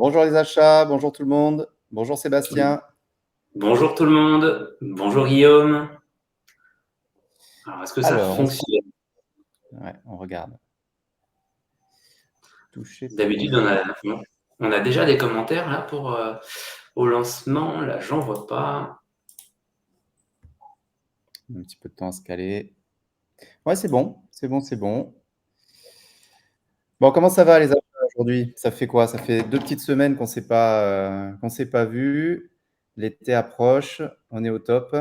Bonjour les achats, bonjour tout le monde, bonjour Sébastien. Bonjour tout le monde, bonjour Guillaume. Alors, est-ce que ça Alors, fonctionne? on regarde. Toucher pour D'habitude, on a déjà des commentaires là pour au lancement. Là, j'en vois pas. un petit peu de temps à se caler. Ouais, c'est bon, c'est bon, c'est bon. Bon, comment ça va les achats aujourd'hui? Ça fait quoi? Ça fait 2 petites semaines qu'on s'est pas vus. L'été approche, on est au top.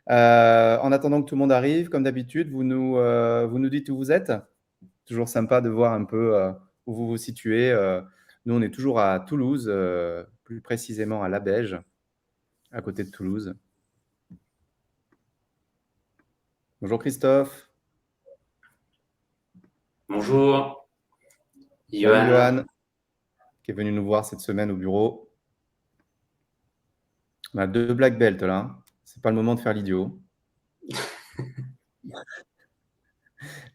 En attendant que tout le monde arrive, comme d'habitude, vous nous dites où vous êtes. Toujours sympa de voir un peu où vous vous situez. Nous, on est toujours à Toulouse, plus précisément à Labège, à côté de Toulouse. Bonjour Christophe. Bonjour, Salut Johan. Johan, qui est venu nous voir cette semaine au bureau. On a 2 black belts là, hein. C'est pas le moment de faire l'idiot.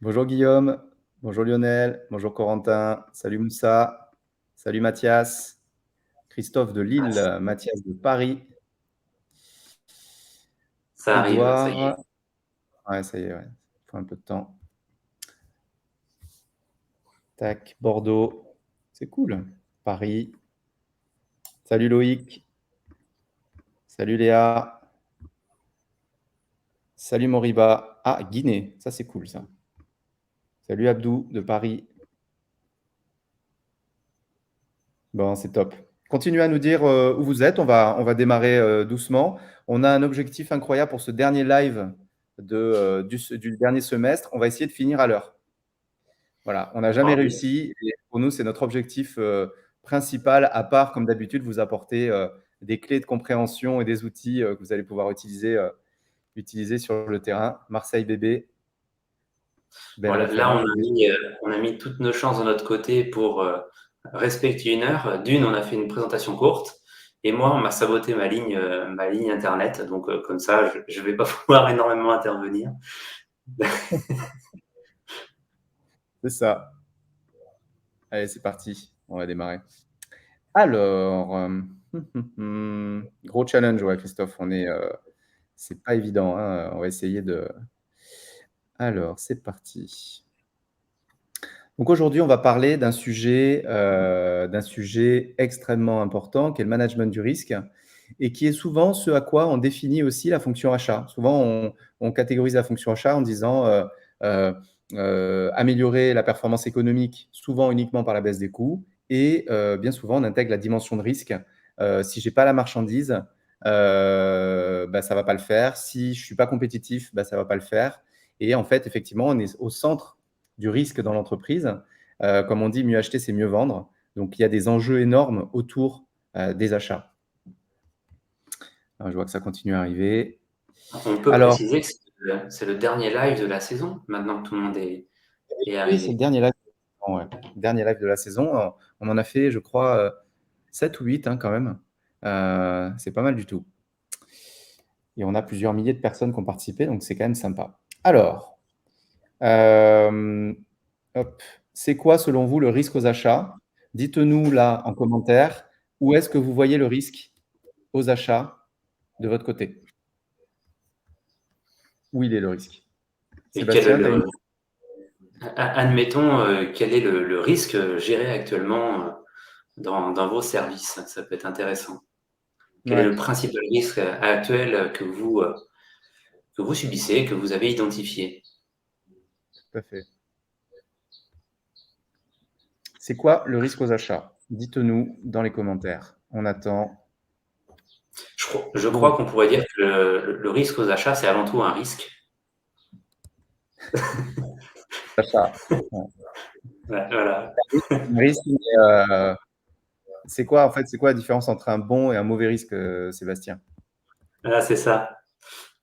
Bonjour Guillaume, bonjour Lionel, bonjour Corentin, salut Moussa, salut Mathias, Christophe de Lille, Mathias de Paris, Ça arrive, ça y est. Édouard. Ouais, ça y est, ouais. Il faut un peu de temps. Tac, Bordeaux, c'est cool. Paris, salut Loïc, salut Léa, salut Moriba. Ah, Guinée, ça c'est cool ça. Salut Abdou de Paris. Bon, c'est top. Continuez à nous dire où vous êtes. On va démarrer doucement. On a un objectif incroyable pour ce dernier live du dernier semestre. On va essayer de finir à l'heure. Voilà, on n'a jamais Oh, réussi. Et pour nous, c'est notre objectif principal, à part, comme d'habitude, vous apporter des clés de compréhension et des outils que vous allez pouvoir utiliser sur le terrain. Marseille bébé, belle voilà, là, référence. on a mis toutes nos chances de notre côté pour respecter une heure. D'une, on a fait une présentation courte. Et moi, on m'a saboté ma ligne internet. Donc, comme ça, je ne vais pas pouvoir énormément intervenir. C'est ça. Allez, c'est parti. On va démarrer. Alors, gros challenge, ouais, Christophe. C'est pas évident, hein. On va essayer de. Alors, c'est parti. Donc aujourd'hui, on va parler d'un sujet extrêmement important, qui est le management du risque, et qui est souvent ce à quoi on définit aussi la fonction achat. Souvent, on catégorise la fonction achat en disant euh, améliorer la performance économique, souvent uniquement par la baisse des coûts, et bien souvent, on intègre la dimension de risque. Si j'ai pas la marchandise, bah, ça va pas le faire. Si je suis pas compétitif, bah, ça va pas le faire. Et en fait, effectivement, on est au centre du risque dans l'entreprise. Comme on dit, mieux acheter, c'est mieux vendre. Donc, il y a des enjeux énormes autour des achats. Alors, je vois que ça continue à arriver. On peut Alors, préciser que c'est le dernier live de la saison, maintenant que tout le monde est oui, c'est arrivé. le dernier live. Ouais. Dernier live de la saison. On en a fait, je crois, 7 ou 8 hein, quand même. C'est pas mal du tout. Et on a plusieurs milliers de personnes qui ont participé, donc c'est quand même sympa. Alors, euh, hop. C'est quoi, selon vous, le risque aux achats? Dites-nous là en commentaire où est-ce que vous voyez le risque aux achats de votre côté. Où il est le risque? Et quel est Sébastien, tu as une. admettons, quel est le risque géré actuellement dans vos services? Ça peut être intéressant. Quel est Ouais, le principal risque actuel que vous subissez, que vous avez identifié? tout à fait. C'est quoi le risque aux achats? Dites-nous dans les commentaires. On attend Je vos crois retours. qu'on pourrait dire que le risque aux achats, c'est avant tout un risque. Achats. Ouais. Voilà. Un risque, mais, c'est quoi en fait? C'est quoi la différence entre un bon et un mauvais risque, Sébastien? Voilà, c'est ça.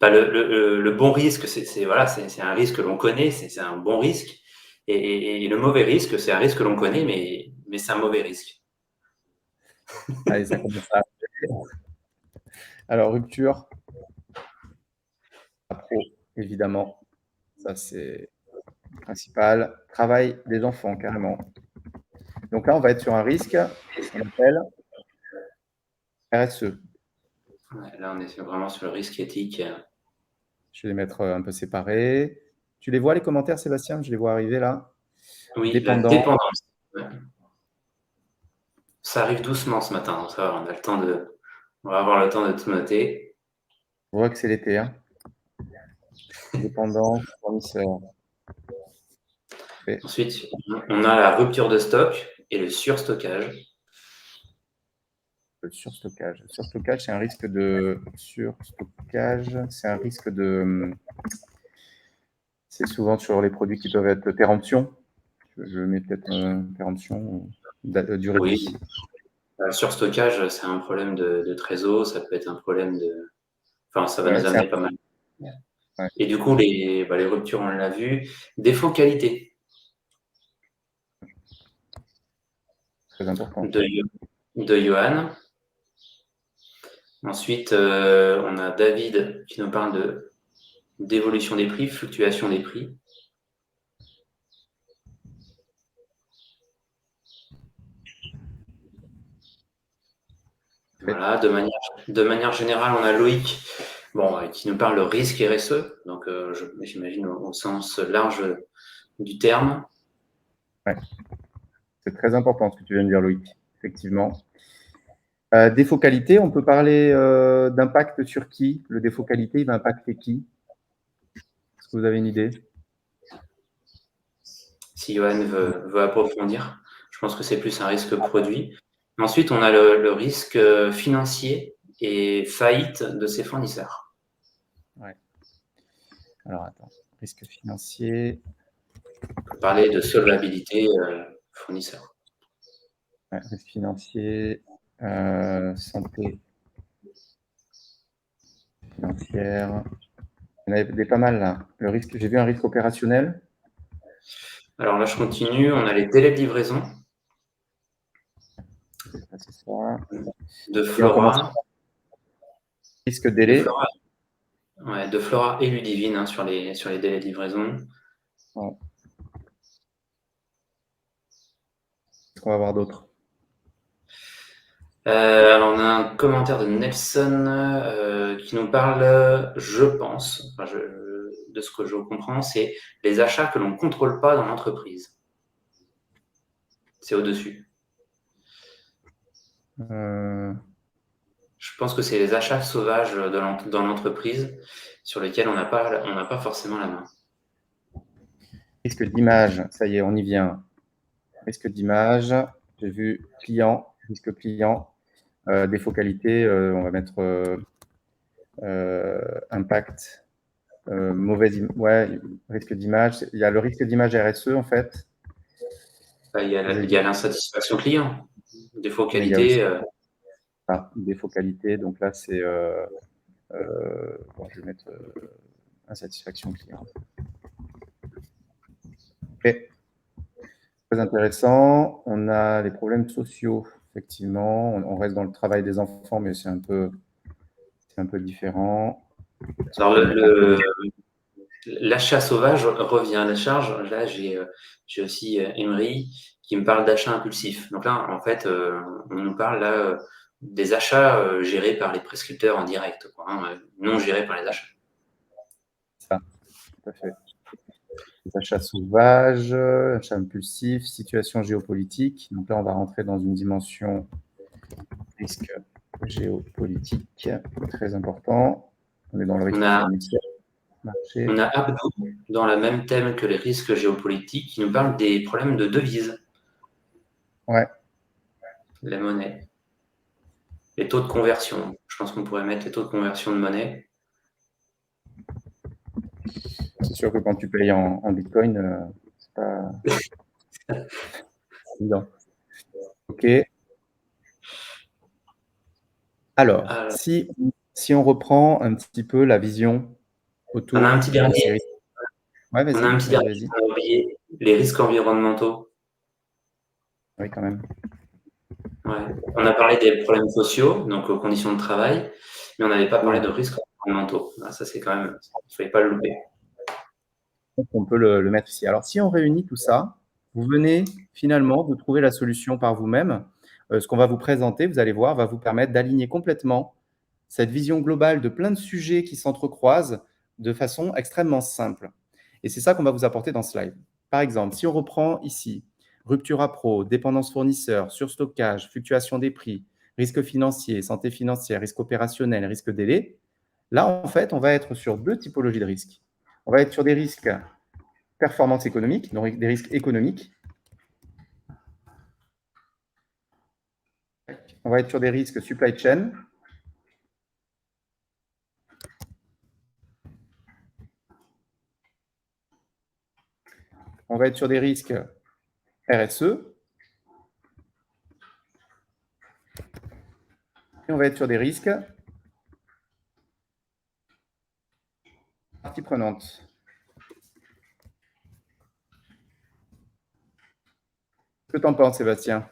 Bah, le bon risque, voilà, c'est un risque que l'on connaît, c'est un bon risque. Et le mauvais risque, c'est un risque que l'on connaît, mais c'est un mauvais risque. Allez, ça commence à. Alors, rupture, pro, évidemment. Ça, c'est principal. Travail des enfants, carrément. Donc là, on va être sur un risque qu'on appelle RSE. Ouais, là, on est vraiment sur le risque éthique. Je vais les mettre un peu séparés. Tu les vois, les commentaires, Sébastien? Je les vois arriver là. Oui, la Dépendant. dépendance. Ouais. Ça arrive doucement ce matin, donc ça va, on va avoir le temps de tout noter. On voit que c'est l'été. Hein. Dépendant, fournisseur. Ensuite, on a la rupture de stock et le surstockage. Le surstockage. Le surstockage, c'est un risque de surstockage. C'est un risque de. C'est souvent sur les produits qui peuvent être péremption. Je mets peut-être péremption ou durée de Oui, vie. le surstockage, c'est un problème de trésor, ça peut être un problème de. Enfin, ça va Ouais, nous amener pas mal. Ouais. Et du coup, les ruptures, on l'a vu. Défaut qualité. Très important. De Johan. Ensuite, on a David qui nous parle d'évolution des prix, fluctuation des prix. Voilà, de manière générale, on a Loïc qui nous parle de risque RSE, donc j'imagine au sens large du terme. Ouais. C'est très important ce que tu viens de dire, Loïc, effectivement. Défaut qualité, on peut parler d'impact sur qui? Le défaut qualité, il va impacter qui? Est-ce que vous avez une idée? Si Johan veut approfondir, je pense que c'est plus un risque produit. Ensuite, on a le risque financier et faillite de ses fournisseurs. Ouais. Alors, attends. Risque financier. On peut parler de solvabilité fournisseur. Ouais, risque financier, santé financière. Il y en avait pas mal là. J'ai vu un risque opérationnel. Alors là, je continue. On a les délais de livraison C'est ça. de Et on commence Flora. risque délai. De Flora et Ludivine hein, sur les délais de livraison. Ouais. Qu'est-ce qu'on va voir d'autre? Alors on a un commentaire de Nelson qui nous parle, je pense, de ce que je comprends, c'est les achats que l'on ne contrôle pas dans l'entreprise. C'est au-dessus. Je pense que c'est les achats sauvages dans l'entreprise sur lesquels on n'a pas forcément la main. Risque d'image, ça y est, on y vient. Risque d'image, j'ai vu client, risque client, défaut qualité, on va mettre impact, risque d'image. Il y a le risque d'image RSE en fait. Il y a l'insatisfaction client, défaut Mais il y a aussi qualité. défaut qualité, donc là c'est, je vais mettre insatisfaction client. Okay. Très intéressant. On a les problèmes sociaux, effectivement. On reste dans le travail des enfants, mais c'est un peu différent. Alors, l'achat sauvage revient à la charge. Là, j'ai aussi Emery qui me parle d'achat impulsif. Donc là, en fait, on nous parle là des achats gérés par les prescripteurs en direct, non gérés par les achats. Ça, tout à fait. Les achats sauvages, achats impulsifs, situation géopolitique. Donc là, on va rentrer dans une dimension risque géopolitique très important. On est dans le risque financier. On a Abdou dans le même thème que les risques géopolitiques qui nous parle des problèmes de devises. Ouais. La monnaie. Les taux de conversion. Je pense qu'on pourrait mettre les taux de conversion de monnaie. C'est sûr que quand tu payes en Bitcoin, c'est pas évident. OK. Alors, si on reprend un petit peu la vision autour on a un petit dernier. série. Ouais, vas-y. On a un petit dernier. On a oublié les risques environnementaux. Oui, quand même. Ouais. On a parlé des problèmes sociaux, donc aux conditions de travail, mais on n'avait pas parlé de risques environnementaux. Ça, c'est quand même, il ne fallait pas le louper. On peut le mettre ici. Alors, si on réunit tout ça, Vous venez finalement de trouver la solution par vous-même. Ce qu'on va vous présenter, vous allez voir, va vous permettre d'aligner complètement cette vision globale de plein de sujets qui s'entrecroisent de façon extrêmement simple. Et c'est ça qu'on va vous apporter dans ce live. Par exemple, si on reprend ici, rupture à pro, dépendance fournisseur, surstockage, fluctuation des prix, risque financier, santé financière, risque opérationnel, risque délai, là, en fait, on va être sur deux typologies de risques. On va être sur des risques performance économique, donc des risques économiques. On va être sur des risques supply chain. On va être sur des risques RSE. Et on va être sur des risques parties prenantes. Que t'en penses, Sébastien,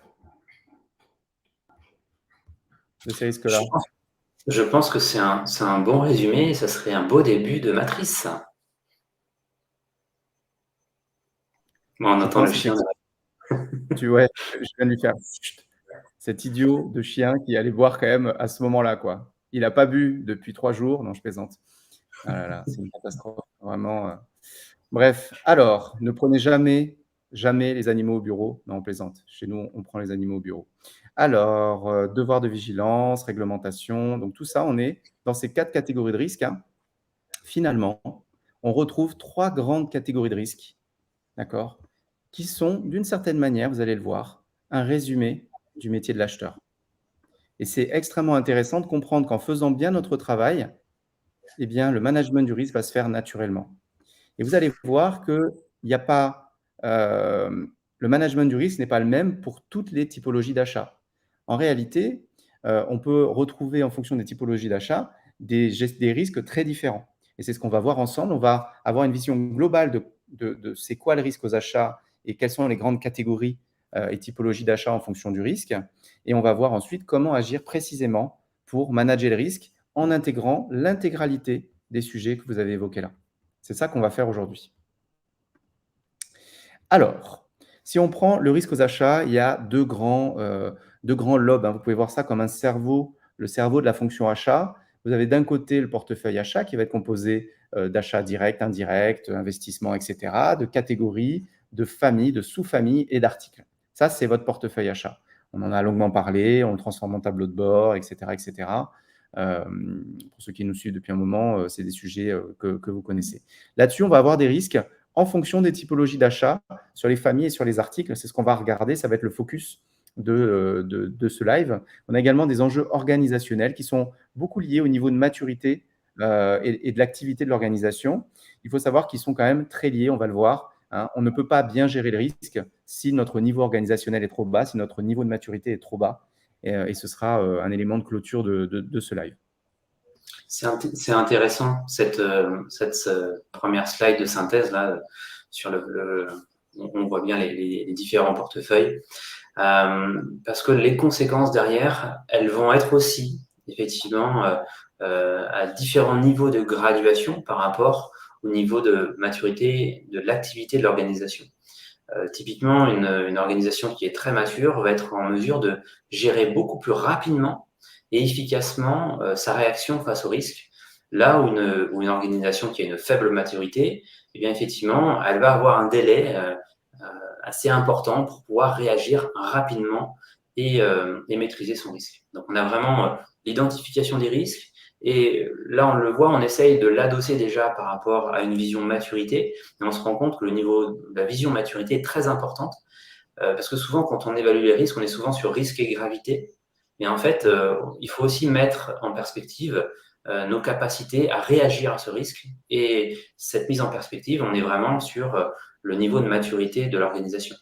de ces risques-là? Je pense que c'est un bon résumé et ça serait un beau début de matrice, ça. Bon, on entend le chien. Ouais, je viens de lui faire chut, cet idiot de chien qui allait boire quand même à ce moment-là, quoi. Il n'a pas bu depuis 3 jours. Non, je plaisante. Ah là là, c'est une catastrophe, vraiment. Bref, alors, ne prenez jamais, jamais les animaux au bureau. Non, on plaisante. Chez nous, on prend les animaux au bureau. Alors, devoir de vigilance, réglementation, donc tout ça, on est dans ces 4 catégories de risques, hein. Finalement, on retrouve 3 grandes catégories de risques, d'accord, qui sont, d'une certaine manière, vous allez le voir, un résumé du métier de l'acheteur. Et c'est extrêmement intéressant de comprendre qu'en faisant bien notre travail, eh bien, le management du risque va se faire naturellement. Et vous allez voir qu'il n'y a pas, le management du risque n'est pas le même pour toutes les typologies d'achat. En réalité, on peut retrouver en fonction des typologies d'achat des risques très différents. Et c'est ce qu'on va voir ensemble. On va avoir une vision globale de c'est quoi le risque aux achats et quelles sont les grandes catégories et typologies d'achat en fonction du risque. Et on va voir ensuite comment agir précisément pour manager le risque en intégrant l'intégralité des sujets que vous avez évoqués là. C'est ça qu'on va faire aujourd'hui. Alors, si on prend le risque aux achats, il y a deux grands lobes, hein. Vous pouvez voir ça comme un cerveau, le cerveau de la fonction achat. Vous avez d'un côté le portefeuille achat qui va être composé d'achats directs, indirects, investissements, etc., de catégories, de familles, de sous-familles et d'articles. Ça, c'est votre portefeuille achat. On en a longuement parlé, on le transforme en tableau de bord, etc., etc. Pour ceux qui nous suivent depuis un moment, c'est des sujets que vous connaissez. Là-dessus, on va avoir des risques en fonction des typologies d'achat sur les familles et sur les articles. C'est ce qu'on va regarder, ça va être le focus de ce live. On a également des enjeux organisationnels qui sont beaucoup liés au niveau de maturité et de l'activité de l'organisation. Il faut savoir qu'ils sont quand même très liés, on va le voir, hein. On ne peut pas bien gérer le risque si notre niveau organisationnel est trop bas, si notre niveau de maturité est trop bas. Et ce sera un élément de clôture de ce live. C'est intéressant, cette première slide de synthèse, là, sur on voit bien les différents portefeuilles, parce que les conséquences derrière, elles vont être aussi, effectivement, à différents niveaux de graduation par rapport au niveau de maturité de l'activité de l'organisation. Typiquement, une organisation qui est très mature va être en mesure de gérer beaucoup plus rapidement et efficacement sa réaction face au risque. Là où une organisation qui a une faible maturité, eh bien, effectivement, elle va avoir un délai assez important pour pouvoir réagir rapidement et maîtriser son risque. Donc, on a vraiment l'identification des risques. Et là, on le voit, on essaye de l'adosser déjà par rapport à une vision maturité. Et on se rend compte que le niveau de la vision maturité est très importante. Parce que souvent, quand on évalue les risques, on est souvent sur risque et gravité. Mais en fait, il faut aussi mettre en perspective nos capacités à réagir à ce risque. Et cette mise en perspective, on est vraiment sur le niveau de maturité de l'organisation.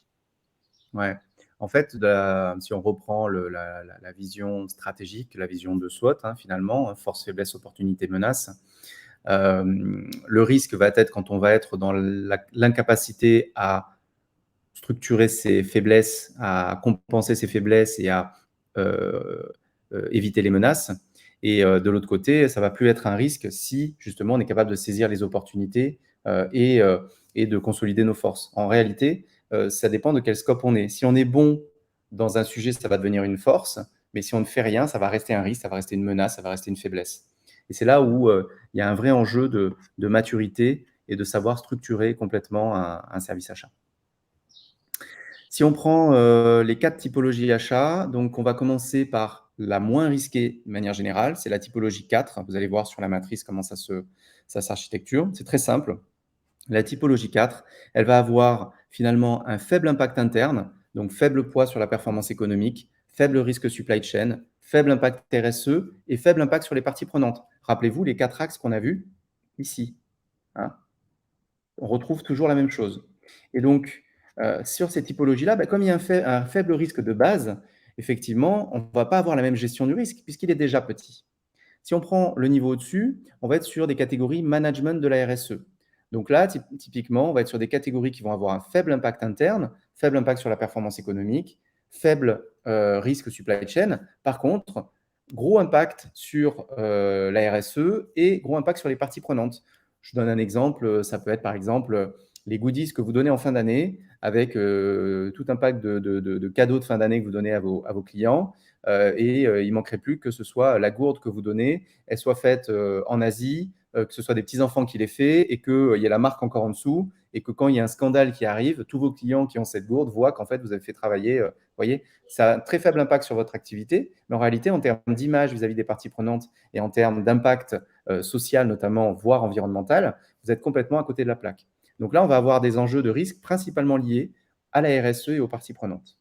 Ouais. En fait, si on reprend la vision stratégique, la vision de SWOT, hein, finalement, force, faiblesse, opportunité, menace, le risque va être quand on va être dans l'incapacité à structurer ses faiblesses, à compenser ses faiblesses et à éviter les menaces. Et de l'autre côté, ça ne va plus être un risque si, justement, on est capable de saisir les opportunités et de consolider nos forces. En réalité, ça dépend de quel scope on est. Si on est bon dans un sujet, ça va devenir une force, mais si on ne fait rien, ça va rester un risque, ça va rester une menace, ça va rester une faiblesse. Et c'est là où il y a un vrai enjeu de maturité et de savoir structurer complètement un service achat. Si on prend les 4 typologies achats, donc on va commencer par la moins risquée de manière générale, c'est la typologie 4. Vous allez voir sur la matrice comment ça s'architecture. C'est très simple. La typologie 4, elle va avoir finalement un faible impact interne, donc faible poids sur la performance économique, faible risque supply chain, faible impact RSE et faible impact sur les parties prenantes. Rappelez-vous les 4 axes qu'on a vus ici. Hein, on retrouve toujours la même chose. Et donc, sur ces typologies-là, comme il y a un faible risque de base, effectivement, on ne va pas avoir la même gestion du risque puisqu'il est déjà petit. Si on prend le niveau au-dessus, on va être sur des catégories management de la RSE. Donc là, typiquement, on va être sur des catégories qui vont avoir un faible impact interne, faible impact sur la performance économique, faible risque supply chain. Par contre, gros impact sur la RSE et gros impact sur les parties prenantes. Je donne un exemple, ça peut être par exemple les goodies que vous donnez en fin d'année avec tout un pack de cadeaux de fin d'année que vous donnez à vos clients. Il ne manquerait plus que ce soit la gourde que vous donnez, elle soit faite en Asie, que ce soit des petits-enfants qui l'aient fait et qu'il y ait la marque encore en dessous et que quand il y a un scandale qui arrive, tous vos clients qui ont cette gourde voient qu'en fait, vous avez fait travailler. Vous voyez, ça a un très faible impact sur votre activité, mais en réalité, en termes d'image vis-à-vis des parties prenantes et en termes d'impact social notamment, voire environnemental, vous êtes complètement à côté de la plaque. Donc là, on va avoir des enjeux de risque principalement liés à la RSE et aux parties prenantes.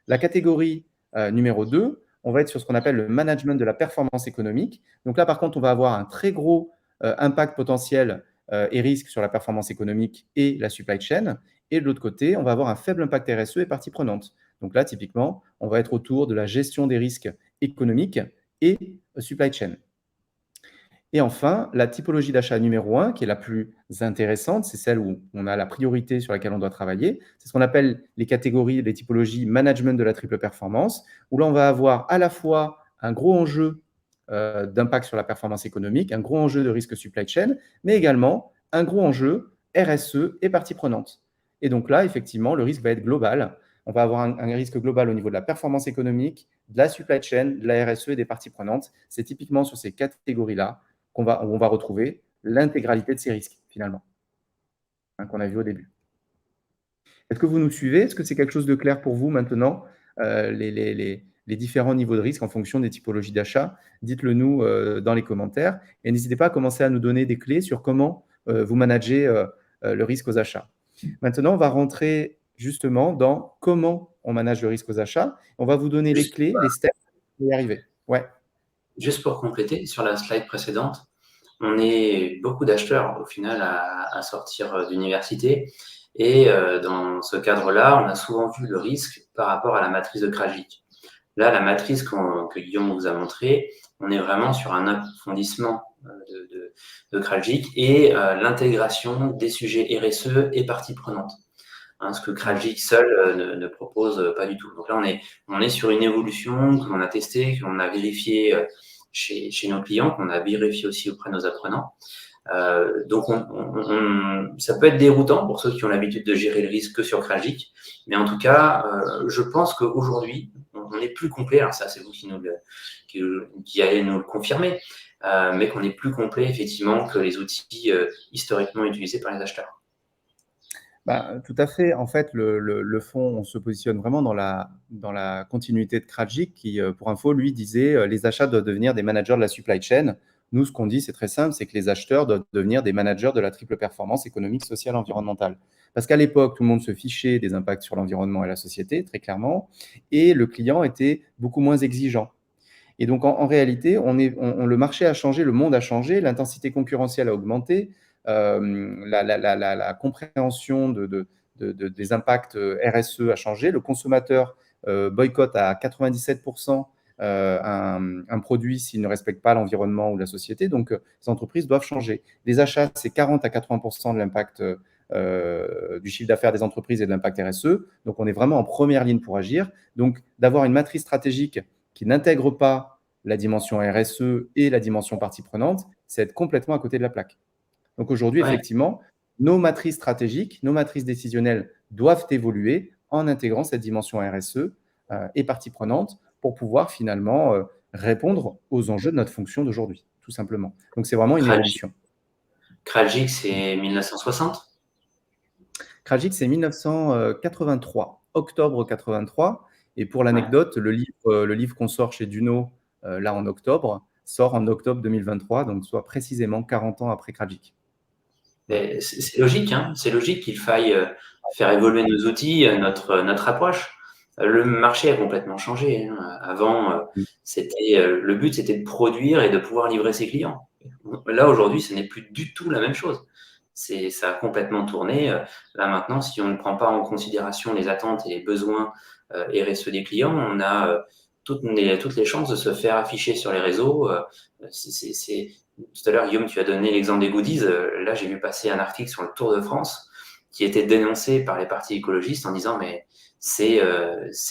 La catégorie numéro 2, on va être sur ce qu'on appelle le management de la performance économique. Donc là, par contre, on va avoir un très gros impact potentiel et risque sur la performance économique et la supply chain. Et de l'autre côté, on va avoir un faible impact RSE et parties prenantes. Donc là, typiquement, on va être autour de la gestion des risques économiques et supply chain. Et enfin, la typologie d'achat numéro 1, qui est la plus intéressante, c'est celle où on a la priorité sur laquelle on doit travailler. C'est ce qu'on appelle les catégories, les typologies management de la triple performance, où là, on va avoir à la fois un gros enjeu d'impact sur la performance économique, un gros enjeu de risque supply chain, mais également un gros enjeu RSE et parties prenantes. Et donc là, effectivement, le risque va être global. On va avoir un risque global au niveau de la performance économique, de la supply chain, de la RSE et des parties prenantes. C'est typiquement sur ces catégories-là où on va retrouver l'intégralité de ces risques, finalement, qu'on a vu au début. Est-ce que vous nous suivez? Est-ce que c'est quelque chose de clair pour vous maintenant, les différents niveaux de risque en fonction des typologies d'achat? Dites-le nous dans les commentaires et n'hésitez pas à commencer à nous donner des clés sur comment vous managez le risque aux achats. Maintenant, on va rentrer justement dans comment on manage le risque aux achats. On va vous donner les clés, les steps pour y arriver. Ouais. Juste pour compléter, sur la slide précédente, on est beaucoup d'acheteurs au final à sortir d'université. Et dans ce cadre-là, on a souvent vu le risque par rapport à la matrice de Krajcik. Là, la matrice que Guillaume vous a montrée, on est vraiment sur un approfondissement de Krajcik et l'intégration des sujets RSE et parties prenantes. Hein, ce que Krajcik seul ne propose pas du tout. Donc là, on est sur une évolution que l'on a testée, que l'on a vérifiée chez nos clients, qu'on a vérifié aussi auprès de nos apprenants. Donc, ça peut être déroutant pour ceux qui ont l'habitude de gérer le risque que sur Krajcik, mais en tout cas, je pense qu'aujourd'hui, on est plus complet. Alors ça, c'est vous qui allez nous le confirmer, mais qu'on est plus complet effectivement que les outils historiquement utilisés par les acheteurs. Tout à fait. En fait, le fonds, on se positionne vraiment dans la continuité de Krajcik qui, pour info, lui disait les achats doivent devenir des managers de la supply chain. Nous, ce qu'on dit, c'est très simple, c'est que les acheteurs doivent devenir des managers de la triple performance économique, sociale, environnementale. Parce qu'à l'époque, tout le monde se fichait des impacts sur l'environnement et la société, très clairement, et le client était beaucoup moins exigeant. Et donc, en réalité, le marché a changé, le monde a changé, l'intensité concurrentielle a augmenté, la compréhension des impacts RSE a changé, le consommateur boycotte à 97% un produit s'il ne respecte pas l'environnement ou la société. Donc, les entreprises doivent changer. Les achats, c'est 40 à 80% de l'impact du chiffre d'affaires des entreprises et de l'impact RSE. Donc, on est vraiment en première ligne pour agir. Donc, d'avoir une matrice stratégique qui n'intègre pas la dimension RSE et la dimension partie prenante, c'est être complètement à côté de la plaque. Donc aujourd'hui, effectivement, nos matrices stratégiques, nos matrices décisionnelles doivent évoluer en intégrant cette dimension RSE et partie prenante pour pouvoir finalement répondre aux enjeux de notre fonction d'aujourd'hui, tout simplement. Donc, c'est vraiment une évolution. Kraljic, c'est 1960 ? Kraljic, c'est 1983, octobre 83. Et pour l'anecdote, le livre qu'on sort chez Duno, là en octobre, sort en octobre 2023, donc soit précisément 40 ans après Kraljic. C'est logique, hein, c'est logique qu'il faille faire évoluer nos outils, notre approche. Le marché a complètement changé. Hein. Avant, le but, c'était de produire et de pouvoir livrer ses clients. Là, aujourd'hui, ce n'est plus du tout la même chose. Ça a complètement tourné. Là, maintenant, si on ne prend pas en considération les attentes et les besoins RSE des clients, on a toutes les chances de se faire afficher sur les réseaux. Tout à l'heure, Guillaume, tu as donné l'exemple des goodies. Là, j'ai vu passer un article sur le Tour de France qui était dénoncé par les partis écologistes en disant mais c'est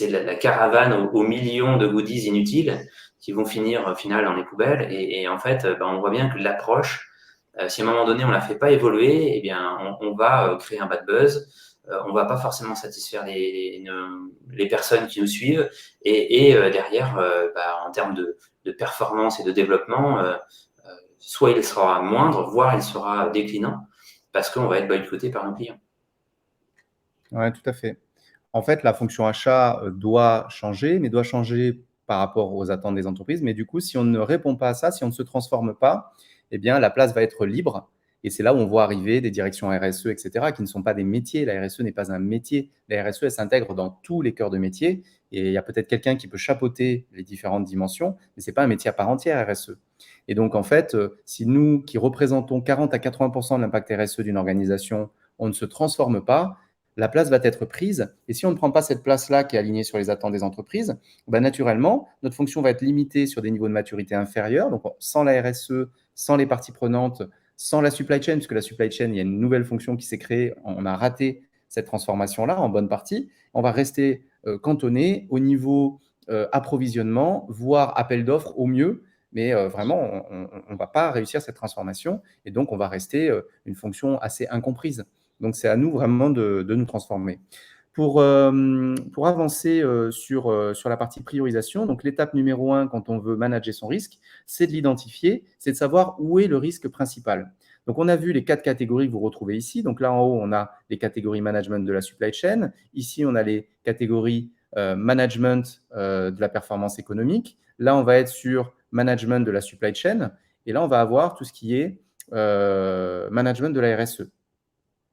la caravane aux millions de goodies inutiles qui vont finir au final dans les poubelles. Et en fait, on voit bien que l'approche, si à un moment donné on ne la fait pas évoluer, eh bien, on va créer un bad buzz. On ne va pas forcément satisfaire les personnes qui nous suivent. Et derrière, en termes de performance et de développement, soit il sera moindre, voire il sera déclinant, parce qu'on va être boycotté par nos clients. Oui, tout à fait. En fait, la fonction achat doit changer, mais doit changer par rapport aux attentes des entreprises. Mais du coup, si on ne répond pas à ça, si on ne se transforme pas, eh bien, la place va être libre. Et c'est là où on voit arriver des directions RSE, etc., qui ne sont pas des métiers. La RSE n'est pas un métier. La RSE, elle s'intègre dans tous les cœurs de métier. Et il y a peut-être quelqu'un qui peut chapeauter les différentes dimensions, mais ce n'est pas un métier à part entière, RSE. Et donc, en fait, si nous, qui représentons 40 à 80% de l'impact RSE d'une organisation, on ne se transforme pas, la place va être prise. Et si on ne prend pas cette place-là qui est alignée sur les attentes des entreprises, naturellement, notre fonction va être limitée sur des niveaux de maturité inférieurs. Donc, sans la RSE, sans les parties prenantes, sans la supply chain, puisque la supply chain, il y a une nouvelle fonction qui s'est créée. On a raté cette transformation-là en bonne partie. On va rester cantonné au niveau approvisionnement, voire appel d'offres au mieux. Mais vraiment, on ne va pas réussir cette transformation. Et donc, on va rester une fonction assez incomprise. Donc, c'est à nous vraiment de nous transformer. Pour avancer sur la partie priorisation, donc l'étape numéro 1 quand on veut manager son risque, c'est de l'identifier, c'est de savoir où est le risque principal. Donc, on a vu les 4 catégories que vous retrouvez ici. Donc là, en haut, on a les catégories management de la supply chain. Ici, on a les catégories management de la performance économique. Là, on va être sur management de la supply chain. Et là, on va avoir tout ce qui est management de la RSE.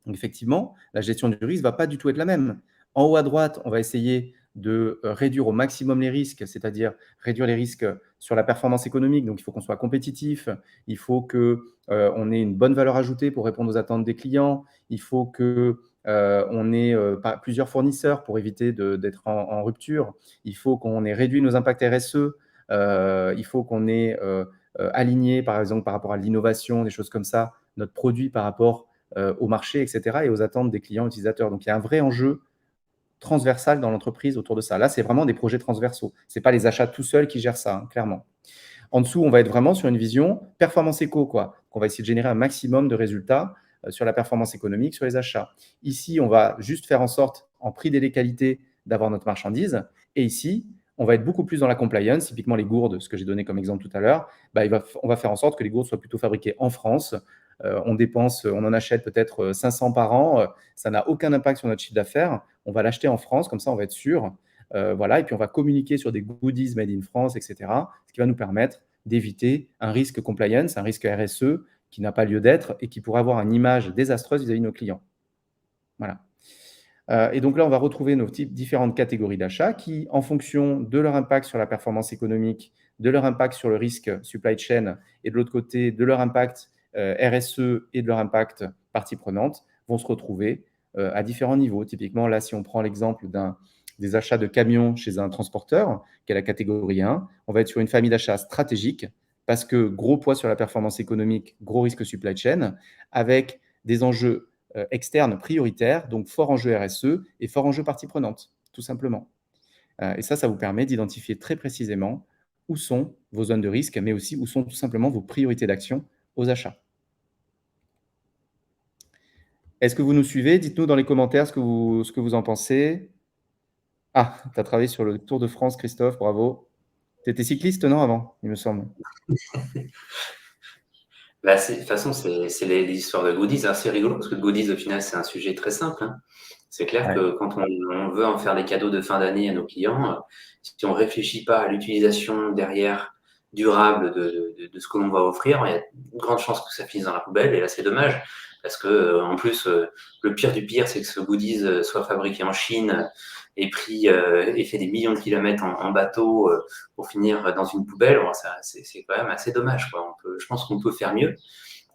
Donc, effectivement, la gestion du risque ne va pas du tout être la même. En haut à droite, on va essayer de réduire au maximum les risques, c'est-à-dire réduire les risques sur la performance économique. Donc, il faut qu'on soit compétitif, il faut qu'on ait une bonne valeur ajoutée pour répondre aux attentes des clients, il faut qu'on ait plusieurs fournisseurs pour éviter d'être en rupture, il faut qu'on ait réduit nos impacts RSE, il faut qu'on ait aligné, par exemple, par rapport à l'innovation, des choses comme ça, notre produit par rapport au marché, etc., et aux attentes des clients utilisateurs. Donc, il y a un vrai enjeu transversal dans l'entreprise autour de ça. Là, c'est vraiment des projets transversaux. Ce n'est pas les achats tout seuls qui gèrent ça, hein, clairement. En dessous, on va être vraiment sur une vision performance éco, quoi. On va essayer de générer un maximum de résultats sur la performance économique, sur les achats. Ici, on va juste faire en sorte, en prix délai qualité, d'avoir notre marchandise. Et ici, on va être beaucoup plus dans la compliance. Typiquement, les gourdes, ce que j'ai donné comme exemple tout à l'heure, on va faire en sorte que les gourdes soient plutôt fabriquées en France. On en achète peut-être 500 par an. Ça n'a aucun impact sur notre chiffre d'affaires. On va l'acheter en France, comme ça, on va être sûr. Voilà, et puis on va communiquer sur des goodies made in France, etc., ce qui va nous permettre d'éviter un risque compliance, un risque RSE qui n'a pas lieu d'être et qui pourrait avoir une image désastreuse vis-à-vis de nos clients. Voilà. Et donc là, on va retrouver nos différentes catégories d'achats qui, en fonction de leur impact sur la performance économique, de leur impact sur le risque supply chain et de l'autre côté, de leur impact RSE et de leur impact partie prenante, vont se retrouver à différents niveaux. Typiquement, là, si on prend l'exemple des achats de camions chez un transporteur, qui est la catégorie 1, on va être sur une famille d'achats stratégique parce que gros poids sur la performance économique, gros risque supply chain, avec des enjeux externes prioritaires, donc fort enjeu RSE et fort enjeu partie prenante, tout simplement. Et ça vous permet d'identifier très précisément où sont vos zones de risque, mais aussi où sont tout simplement vos priorités d'action aux achats. Est-ce que vous nous suivez? Dites-nous dans les commentaires ce que vous en pensez. Ah, tu as travaillé sur le Tour de France, Christophe, bravo. Tu étais cycliste, non, avant, il me semble? Bah, de toute façon, c'est les histoires de goodies. Alors, c'est rigolo parce que goodies, au final, c'est un sujet très simple, hein. C'est clair Ouais. que quand on veut en faire des cadeaux de fin d'année à nos clients, si on réfléchit pas à l'utilisation derrière durable de ce que l'on va offrir, il y a une grande chance que ça finisse dans la poubelle. Et là, c'est dommage parce que, en plus, le pire du pire, c'est que ce goodies soit fabriqué en Chine et pris et fait des millions de kilomètres en bateau pour finir dans une poubelle. Bon, ça, c'est quand même assez dommage, quoi. Je pense qu'on peut faire mieux.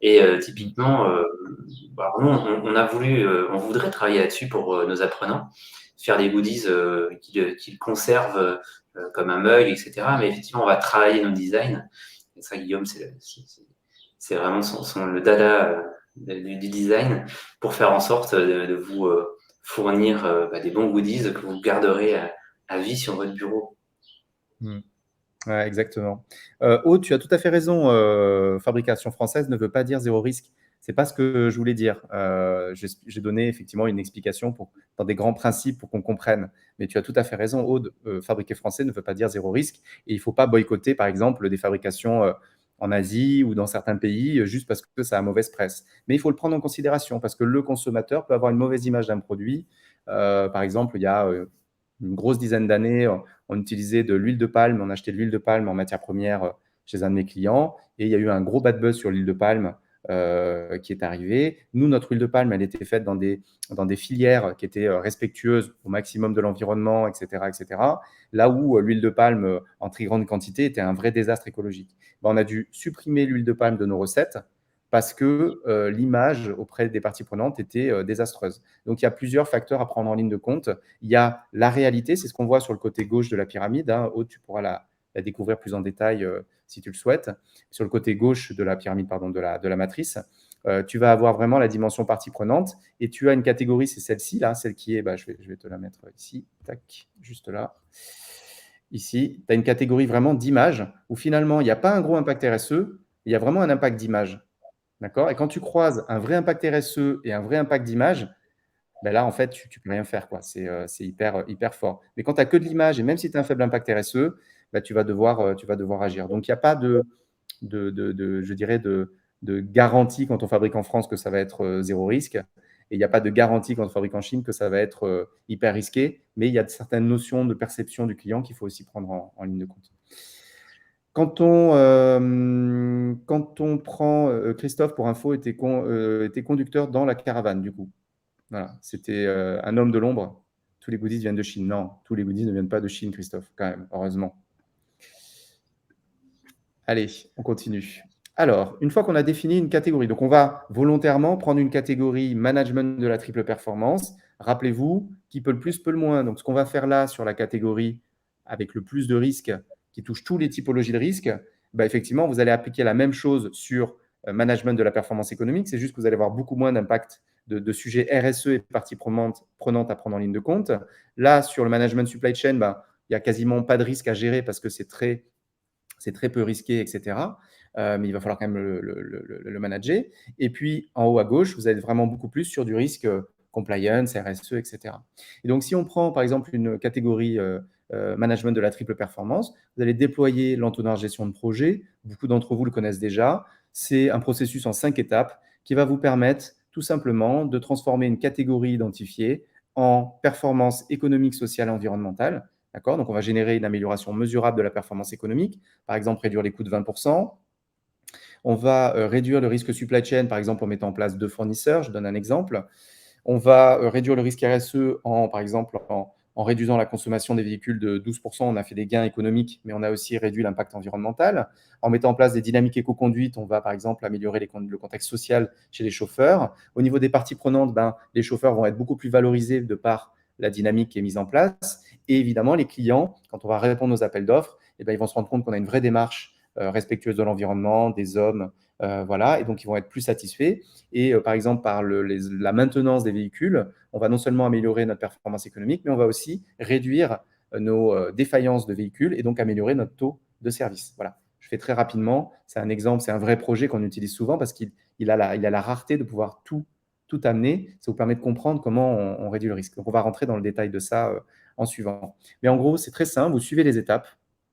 Et Mmh. typiquement, alors nous, on a voulu, on voudrait travailler là-dessus pour nos apprenants, faire des goodies qu'ils conservent comme un mug, etc. Mais effectivement, on va travailler nos designs. Et ça, Guillaume, c'est vraiment le dada du design pour faire en sorte de vous fournir des bons goodies que vous garderez à vie sur votre bureau. Mmh. Ouais, exactement. Aude, tu as tout à fait raison, fabrication française ne veut pas dire zéro risque. C'est pas ce que je voulais dire. J'ai donné effectivement une explication dans des grands principes pour qu'on comprenne. Mais tu as tout à fait raison, Aude, fabriquer français ne veut pas dire zéro risque et il faut pas boycotter, par exemple, des fabrications, en Asie ou dans certains pays, juste parce que ça a mauvaise presse. Mais il faut le prendre en considération parce que le consommateur peut avoir une mauvaise image d'un produit. Par exemple, il y a, une grosse dizaine d'années, on utilisait de l'huile de palme, on achetait de l'huile de palme en matière première chez un de mes clients, et il y a eu un gros bad buzz sur l'huile de palme qui est arrivé. Nous, notre huile de palme, elle était faite dans des filières qui étaient respectueuses au maximum de l'environnement, etc., etc. Là où l'huile de palme en très grande quantité était un vrai désastre écologique. Ben, on a dû supprimer l'huile de palme de nos recettes parce que l'image auprès des parties prenantes était désastreuse. Donc, il y a plusieurs facteurs à prendre en ligne de compte. Il y a la réalité, c'est ce qu'on voit sur le côté gauche de la pyramide. Hein. Aude, tu pourras la découvrir plus en détail si tu le souhaites. Sur le côté gauche de la pyramide, pardon, de la matrice, tu vas avoir vraiment la dimension partie prenante et tu as une catégorie, c'est celle-ci, là, celle qui est, je vais te la mettre ici, tac, juste là. Ici, tu as une catégorie vraiment d'image où finalement, il n'y a pas un gros impact RSE, il y a vraiment un impact d'image. D'accord? Et quand tu croises un vrai impact RSE et un vrai impact d'image, ben là, en fait, tu ne peux rien faire, quoi. C'est hyper fort. Mais quand tu as que de l'image, et même si tu as un faible impact RSE, ben, tu vas devoir agir. Donc, il n'y a pas je dirais, de garantie quand on fabrique en France que ça va être zéro risque. Et il n'y a pas de garantie quand on fabrique en Chine que ça va être hyper risqué. Mais il y a certaines notions de perception du client qu'il faut aussi prendre en ligne de compte. Quand on prend, Christophe, pour info, était conducteur dans la caravane, du coup. Voilà, c'était un homme de l'ombre. Tous les goodies viennent de Chine. Non, tous les goodies ne viennent pas de Chine, Christophe, quand même, heureusement. Allez, on continue. Alors, une fois qu'on a défini une catégorie, donc on va volontairement prendre une catégorie management de la triple performance. Rappelez-vous, qui peut le plus, peut le moins. Donc, ce qu'on va faire là sur la catégorie avec le plus de risques, qui touche toutes les typologies de risques, bah, effectivement, vous allez appliquer la même chose sur management de la performance économique. C'est juste que vous allez avoir beaucoup moins d'impact de sujets RSE et parties prenantes à prendre en ligne de compte. Là, sur le management supply chain, bah, il n'y a quasiment pas de risque à gérer parce que c'est très peu risqué, etc. Mais il va falloir quand même le manager. Et puis, en haut à gauche, vous êtes vraiment beaucoup plus sur du risque compliance, RSE, etc. Et donc, si on prend, par exemple, une catégorie management de la triple performance, vous allez déployer l'entonnoir gestion de projet. Beaucoup d'entre vous le connaissent déjà. C'est un processus en 5 étapes qui va vous permettre tout simplement de transformer une catégorie identifiée en performance économique, sociale et environnementale. D'accord? Donc, on va générer une amélioration mesurable de la performance économique, par exemple réduire les coûts de 20%. On va réduire le risque supply chain, par exemple en mettant en place 2 fournisseurs. Je donne un exemple. On va réduire le risque RSE par exemple, en réduisant la consommation des véhicules de 12%. On a fait des gains économiques, mais on a aussi réduit l'impact environnemental. En mettant en place des dynamiques éco-conduite, on va par exemple améliorer le contexte social chez les chauffeurs. Au niveau des parties prenantes, les chauffeurs vont être beaucoup plus valorisés de par la dynamique qui est mise en place. Et évidemment, les clients, quand on va répondre aux appels d'offres, ils vont se rendre compte qu'on a une vraie démarche respectueuse de l'environnement, des hommes, voilà, et donc ils vont être plus satisfaits. Et par exemple, par la maintenance des véhicules, on va non seulement améliorer notre performance économique, mais on va aussi réduire nos défaillances de véhicules et donc améliorer notre taux de service. Voilà, je fais très rapidement. C'est un exemple, c'est un vrai projet qu'on utilise souvent parce qu'il a la rareté de pouvoir tout tout amener, ça vous permet de comprendre comment on réduit le risque. Donc, on va rentrer dans le détail de ça en suivant. Mais en gros, c'est très simple, vous suivez les étapes,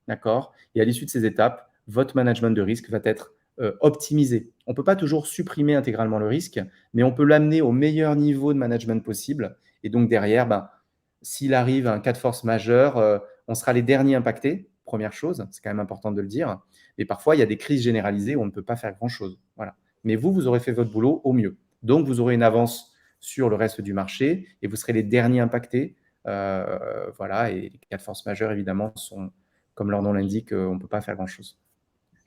d'accord? Et à l'issue de ces étapes, votre management de risque va être optimisé. On ne peut pas toujours supprimer intégralement le risque, mais on peut l'amener au meilleur niveau de management possible. Et donc, derrière, s'il arrive un cas de force majeure, on sera les derniers impactés, première chose, c'est quand même important de le dire. Et parfois, il y a des crises généralisées où on ne peut pas faire grand-chose. Voilà. Mais vous aurez fait votre boulot au mieux. Donc, vous aurez une avance sur le reste du marché et vous serez les derniers impactés. Voilà. Et les cas de force majeure, évidemment, sont, comme leur nom l'indique, on ne peut pas faire grand-chose.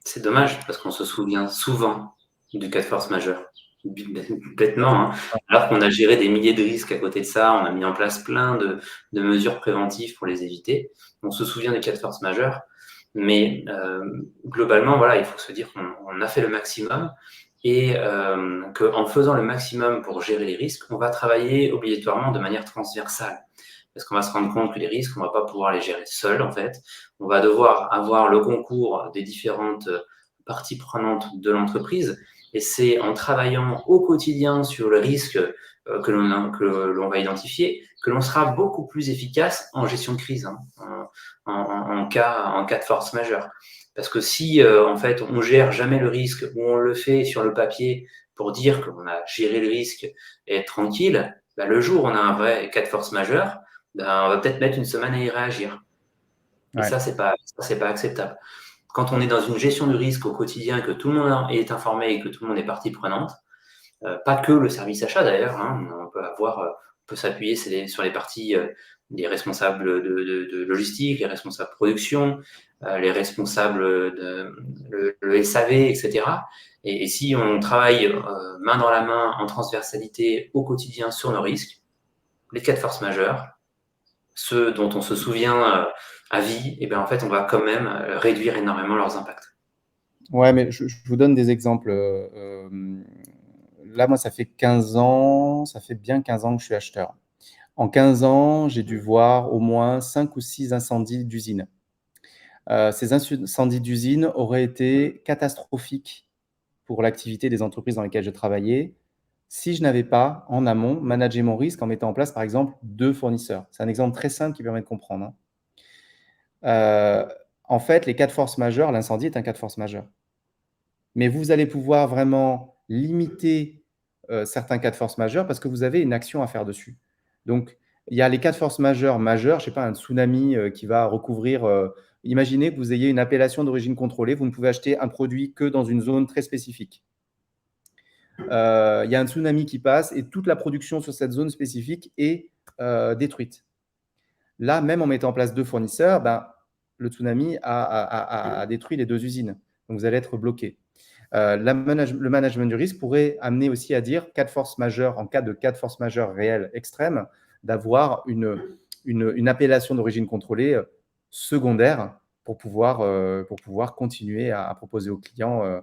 C'est dommage parce qu'on se souvient souvent du cas de force majeure. Bêtement, hein. Alors qu'on a géré des milliers de risques à côté de ça, on a mis en place plein de mesures préventives pour les éviter. On se souvient des cas de force majeure, mais globalement, voilà, il faut se dire qu'on a fait le maximum et qu'en faisant le maximum pour gérer les risques, on va travailler obligatoirement de manière transversale. Parce qu'on va se rendre compte que les risques, on ne va pas pouvoir les gérer seul, en fait. On va devoir avoir le concours des différentes parties prenantes de l'entreprise. Et c'est en travaillant au quotidien sur le risque que l'on va identifier que l'on sera beaucoup plus efficace en gestion de crise, hein, en cas de force majeure. Parce que si, en fait, on gère jamais le risque ou on le fait sur le papier pour dire qu'on a géré le risque et être tranquille, le jour où on a un vrai cas de force majeure, on va peut-être mettre une semaine à y réagir. Et Ouais. ça, c'est pas acceptable. Quand on est dans une gestion du risque au quotidien, que tout le monde est informé et que tout le monde est partie prenante, pas que le service achat d'ailleurs, hein, on peut s'appuyer sur les parties des responsables de logistique, les responsables de production, les responsables le SAV, etc. Et si on travaille main dans la main en transversalité au quotidien sur nos risques, les cas de force majeure, ceux dont on se souvient à vie, et bien en fait, on va quand même réduire énormément leurs impacts. Ouais, mais je vous donne des exemples. Là, moi, ça fait 15 ans, ça fait bien 15 ans que je suis acheteur. En 15 ans, j'ai dû voir au moins 5 ou 6 incendies d'usines. Ces incendies d'usines auraient été catastrophiques pour l'activité des entreprises dans lesquelles je travaillais si je n'avais pas, en amont, managé mon risque en mettant en place, par exemple, 2 fournisseurs. C'est un exemple très simple qui permet de comprendre, hein. En fait, les cas de force majeure, l'incendie est un cas de force majeure. Mais vous allez pouvoir vraiment limiter certains cas de force majeure parce que vous avez une action à faire dessus. Donc, il y a les cas de force majeure majeurs, je ne sais pas, un tsunami qui va recouvrir. Imaginez que vous ayez une appellation d'origine contrôlée, vous ne pouvez acheter un produit que dans une zone très spécifique. Il y a un tsunami qui passe et toute la production sur cette zone spécifique est détruite. Là, même en mettant en place 2 fournisseurs, le tsunami a détruit les 2 usines. Donc, vous allez être bloqué. Le management du risque pourrait amener aussi à dire, cas de force majeure, en cas de cas de force majeure réel extrême, d'avoir une appellation d'origine contrôlée secondaire pour pouvoir continuer à proposer aux clients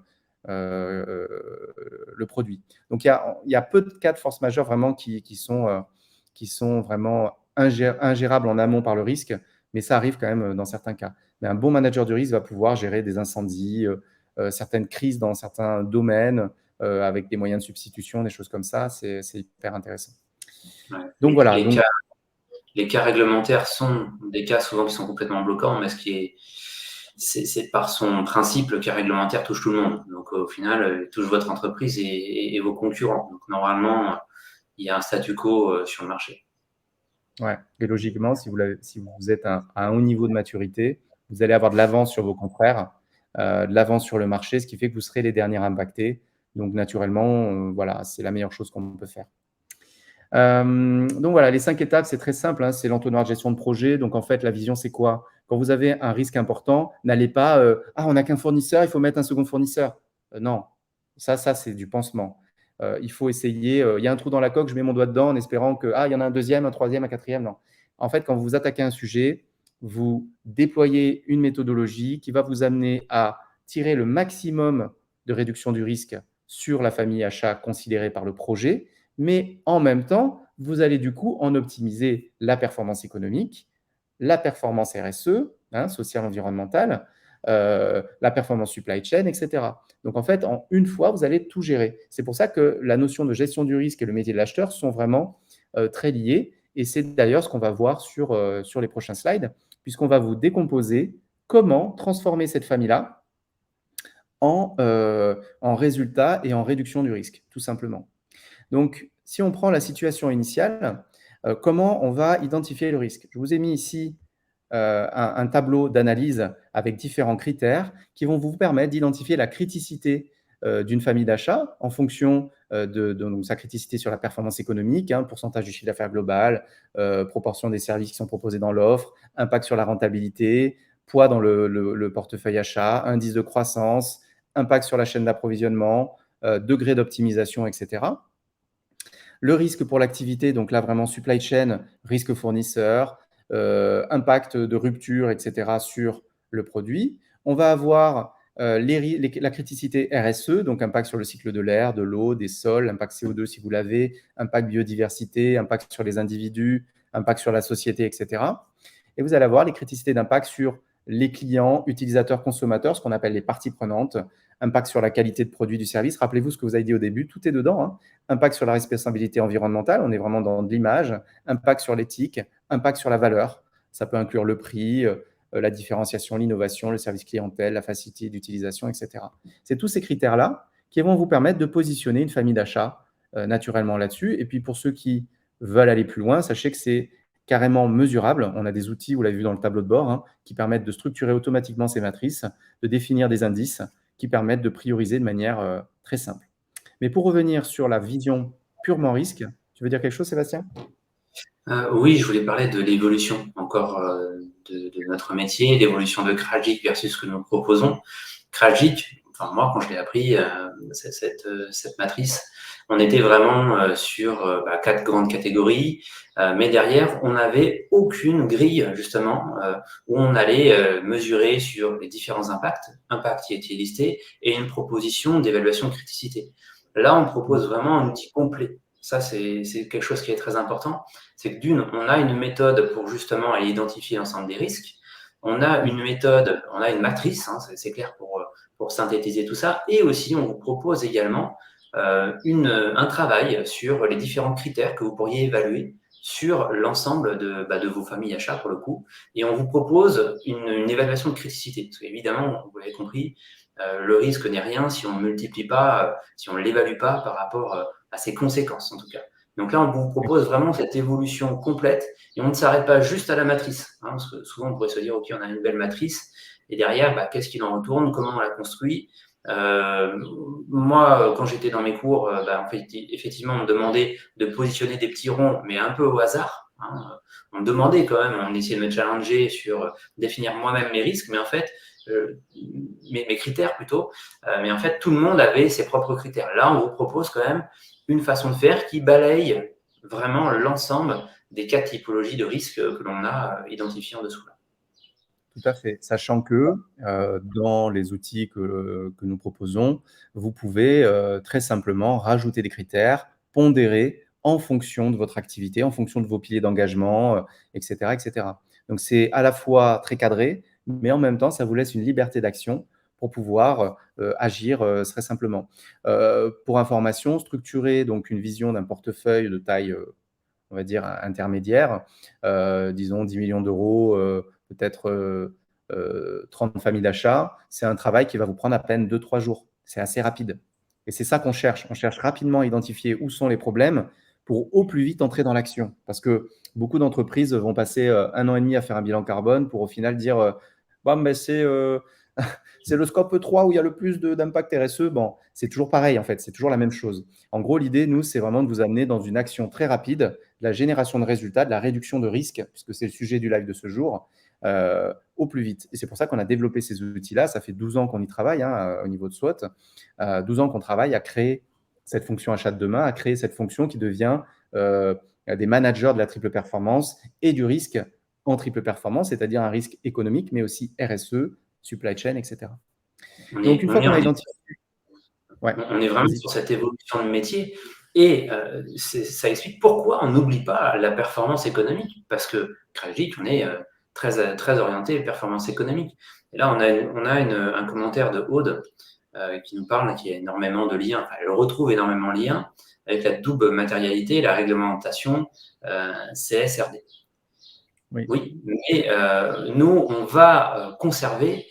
le produit. Donc, il y a peu de cas de force majeure vraiment qui sont vraiment ingérables en amont par le risque, mais ça arrive quand même dans certains cas. Mais un bon manager du risque va pouvoir gérer des incendies, certaines crises dans certains domaines, avec des moyens de substitution, des choses comme ça. C'est hyper intéressant. Ouais. Donc voilà. Les cas réglementaires sont des cas souvent qui sont complètement bloquants, mais c'est par son principe, le cas réglementaire touche tout le monde. Donc au final, il touche votre entreprise et vos concurrents. Donc normalement, il y a un statu quo sur le marché. Ouais. Et logiquement, si vous êtes à un haut niveau de maturité, vous allez avoir de l'avance sur vos confrères, de l'avance sur le marché, ce qui fait que vous serez les derniers impactés. Donc naturellement, voilà, c'est la meilleure chose qu'on peut faire. Donc voilà, les 5 étapes, c'est très simple, hein, c'est l'entonnoir de gestion de projet. Donc en fait, la vision, c'est quoi? Quand vous avez un risque important, n'allez pas on n'a qu'un fournisseur, il faut mettre un second fournisseur. Non, ça c'est du pansement. Il faut essayer, il y a un trou dans la coque, je mets mon doigt dedans en espérant que il y en a un deuxième, un troisième, un quatrième. Non. En fait, quand vous attaquez un sujet, vous déployez une méthodologie qui va vous amener à tirer le maximum de réduction du risque sur la famille achat considérée par le projet, mais en même temps, vous allez du coup en optimiser la performance économique, la performance RSE, sociale, environnementale, la performance supply chain, etc. Donc, en fait, en une fois, vous allez tout gérer. C'est pour ça que la notion de gestion du risque et le métier de l'acheteur sont vraiment très liés. Et c'est d'ailleurs ce qu'on va voir sur les prochains slides, puisqu'on va vous décomposer comment transformer cette famille-là en résultat et en réduction du risque, tout simplement. Donc, si on prend la situation initiale, comment on va identifier le risque? Je vous ai mis ici un tableau d'analyse avec différents critères qui vont vous permettre d'identifier la criticité d'une famille d'achat en fonction de donc, sa criticité sur la performance économique, pourcentage du chiffre d'affaires global, proportion des services qui sont proposés dans l'offre, impact sur la rentabilité, poids dans le portefeuille achat, indice de croissance, impact sur la chaîne d'approvisionnement, degré d'optimisation, etc. Le risque pour l'activité, donc là vraiment supply chain, risque fournisseur, impact de rupture, etc. sur le produit. On va avoir la criticité RSE, donc impact sur le cycle de l'air, de l'eau, des sols, impact CO2 si vous l'avez, impact biodiversité, impact sur les individus, impact sur la société, etc. Et vous allez avoir les criticités d'impact sur les clients, utilisateurs, consommateurs, ce qu'on appelle les parties prenantes, impact sur la qualité de produit du service. Rappelez-vous ce que vous avez dit au début, tout est dedans. Impact sur la responsabilité environnementale, on est vraiment dans de l'image, impact sur l'éthique, impact sur la valeur. Ça peut inclure le prix, la différenciation, l'innovation, le service clientèle, la facilité d'utilisation, etc. C'est tous ces critères-là qui vont vous permettre de positionner une famille d'achat naturellement là-dessus. Et puis pour ceux qui veulent aller plus loin, sachez que c'est carrément mesurable. On a des outils, vous l'avez vu dans le tableau de bord, qui permettent de structurer automatiquement ces matrices, de définir des indices qui permettent de prioriser de manière très simple. Mais pour revenir sur la vision purement risque, tu veux dire quelque chose, Sébastien? Oui, je voulais parler de l'évolution encore de notre métier, l'évolution de Krajic versus ce que nous proposons. Krajic, enfin moi quand je l'ai appris, cette matrice, on était vraiment sur 4 grandes catégories, mais derrière on n'avait aucune grille justement où on allait mesurer sur les différents impacts qui étaient listés et une proposition d'évaluation de criticité. Là, on propose vraiment un outil complet. Ça, c'est quelque chose qui est très important. C'est que d'une, on a une méthode pour justement aller identifier l'ensemble des risques. On a une méthode, on a une matrice, c'est clair pour synthétiser tout ça. Et aussi, on vous propose également un travail sur les différents critères que vous pourriez évaluer sur l'ensemble de vos familles achats pour le coup. Et on vous propose une évaluation de criticité. Parce qu'évidemment, vous l'avez compris, le risque n'est rien si on ne multiplie pas, si on ne l'évalue pas par rapport à ses conséquences en tout cas. Donc là, on vous propose vraiment cette évolution complète et on ne s'arrête pas juste à la matrice. Parce que souvent, on pourrait se dire, OK, on a une belle matrice et derrière, qu'est-ce qu'il en retourne, comment on la construit. Moi, quand j'étais dans mes cours, en fait, effectivement, on me demandait de positionner des petits ronds, mais un peu au hasard. On me demandait quand même, on essayait de me challenger sur définir moi-même mes risques, mais en fait, mes critères plutôt, mais en fait, tout le monde avait ses propres critères. Là, on vous propose quand même une façon de faire qui balaye vraiment l'ensemble des 4 typologies de risques que l'on a identifiés en dessous. Là. Tout à fait. Sachant que dans les outils que nous proposons, vous pouvez très simplement rajouter des critères, pondérer en fonction de votre activité, en fonction de vos piliers d'engagement, etc., etc. Donc, c'est à la fois très cadré, mais en même temps, ça vous laisse une liberté d'action pour pouvoir agir très simplement. Pour information, structurer donc une vision d'un portefeuille de taille, on va dire, intermédiaire, disons 10 millions d'euros, peut-être 30 familles d'achat, c'est un travail qui va vous prendre à peine 2-3 jours. C'est assez rapide. Et c'est ça qu'on cherche. On cherche rapidement à identifier où sont les problèmes pour au plus vite entrer dans l'action. Parce que beaucoup d'entreprises vont passer 1 an et demi à faire un bilan carbone pour au final dire bon, c'est c'est le scope 3 où il y a le plus d'impact RSE. Bon, c'est toujours pareil en fait, c'est toujours la même chose. En gros, l'idée, nous, c'est vraiment de vous amener dans une action très rapide, de la génération de résultats, de la réduction de risques, puisque c'est le sujet du live de ce jour, au plus vite. Et c'est pour ça qu'on a développé ces outils-là. Ça fait 12 ans qu'on y travaille au niveau de SWOT, 12 ans qu'on travaille à créer cette fonction achat de demain, à créer cette fonction qui devient des managers de la triple performance et du risque en triple performance, c'est-à-dire un risque économique, mais aussi RSE, supply chain, etc. Donc, une fois qu'on a identifié... Ouais, on est vraiment sur cette évolution de métier et ça explique pourquoi on n'oublie pas la performance économique. Parce que Krajic, on est très orienté performance économique. Et là, on a un commentaire de Aude qui nous parle, qui a énormément de liens, enfin, elle retrouve énormément de liens avec la double matérialité et la réglementation CSRD. Oui, mais nous, on va conserver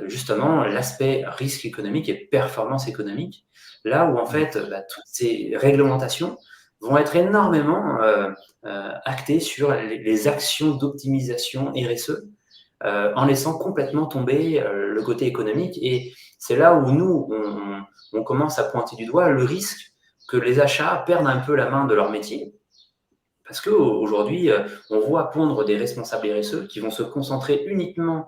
justement l'aspect risque économique et performance économique, là où en fait, toutes ces réglementations vont être énormément actées sur les actions d'optimisation RSE, en laissant complètement tomber le côté économique. Et c'est là où nous, on commence à pointer du doigt le risque que les achats perdent un peu la main de leur métier. Parce qu'aujourd'hui, on voit pondre des responsables RSE qui vont se concentrer uniquement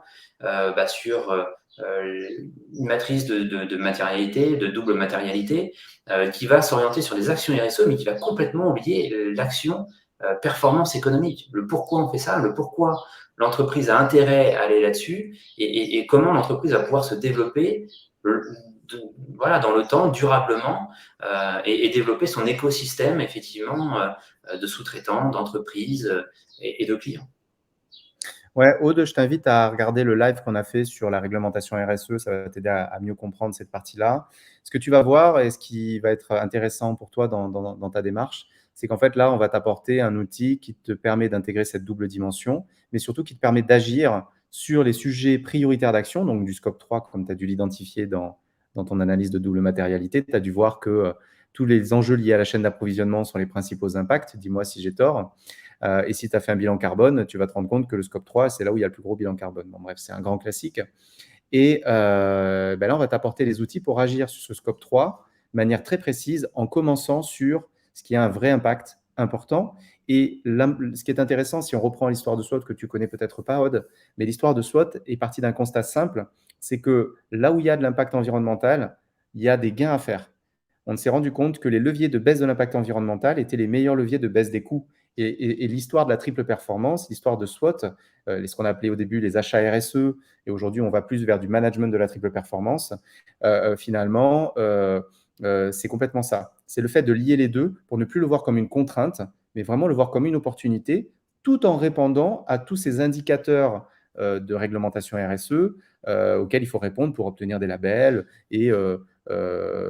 sur une matrice de matérialité, de double matérialité, qui va s'orienter sur des actions RSE, mais qui va complètement oublier l'action performance économique. Le pourquoi on fait ça, le pourquoi l'entreprise a intérêt à aller là-dessus et comment l'entreprise va pouvoir se développer dans le temps, durablement, et développer son écosystème, effectivement, de sous-traitants, d'entreprises et de clients. Ouais, Aude, je t'invite à regarder le live qu'on a fait sur la réglementation RSE. Ça va t'aider à mieux comprendre cette partie-là. Ce que tu vas voir et ce qui va être intéressant pour toi dans ta démarche, c'est qu'en fait, là, on va t'apporter un outil qui te permet d'intégrer cette double dimension, mais surtout qui te permet d'agir sur les sujets prioritaires d'action, donc du scope 3, comme tu as dû l'identifier dans ton analyse de double matérialité. Tu as dû voir que tous les enjeux liés à la chaîne d'approvisionnement sont les principaux impacts. Dis-moi si j'ai tort. Et si tu as fait un bilan carbone, tu vas te rendre compte que le scope 3, c'est là où il y a le plus gros bilan carbone. Bon, bref, c'est un grand classique. Et là, on va t'apporter les outils pour agir sur ce scope 3 de manière très précise en commençant sur ce qui a un vrai impact important. Et là, ce qui est intéressant, si on reprend l'histoire de SWOT que tu connais peut-être pas, Aude, mais l'histoire de SWOT est partie d'un constat simple, c'est que là où il y a de l'impact environnemental, il y a des gains à faire. On s'est rendu compte que les leviers de baisse de l'impact environnemental étaient les meilleurs leviers de baisse des coûts. Et l'histoire de la triple performance, l'histoire de SWOT, ce qu'on a appelé au début les achats RSE, et aujourd'hui on va plus vers du management de la triple performance, finalement, c'est complètement ça. C'est le fait de lier les deux pour ne plus le voir comme une contrainte, mais vraiment le voir comme une opportunité, tout en répondant à tous ces indicateurs de réglementation RSE auxquels il faut répondre pour obtenir des labels et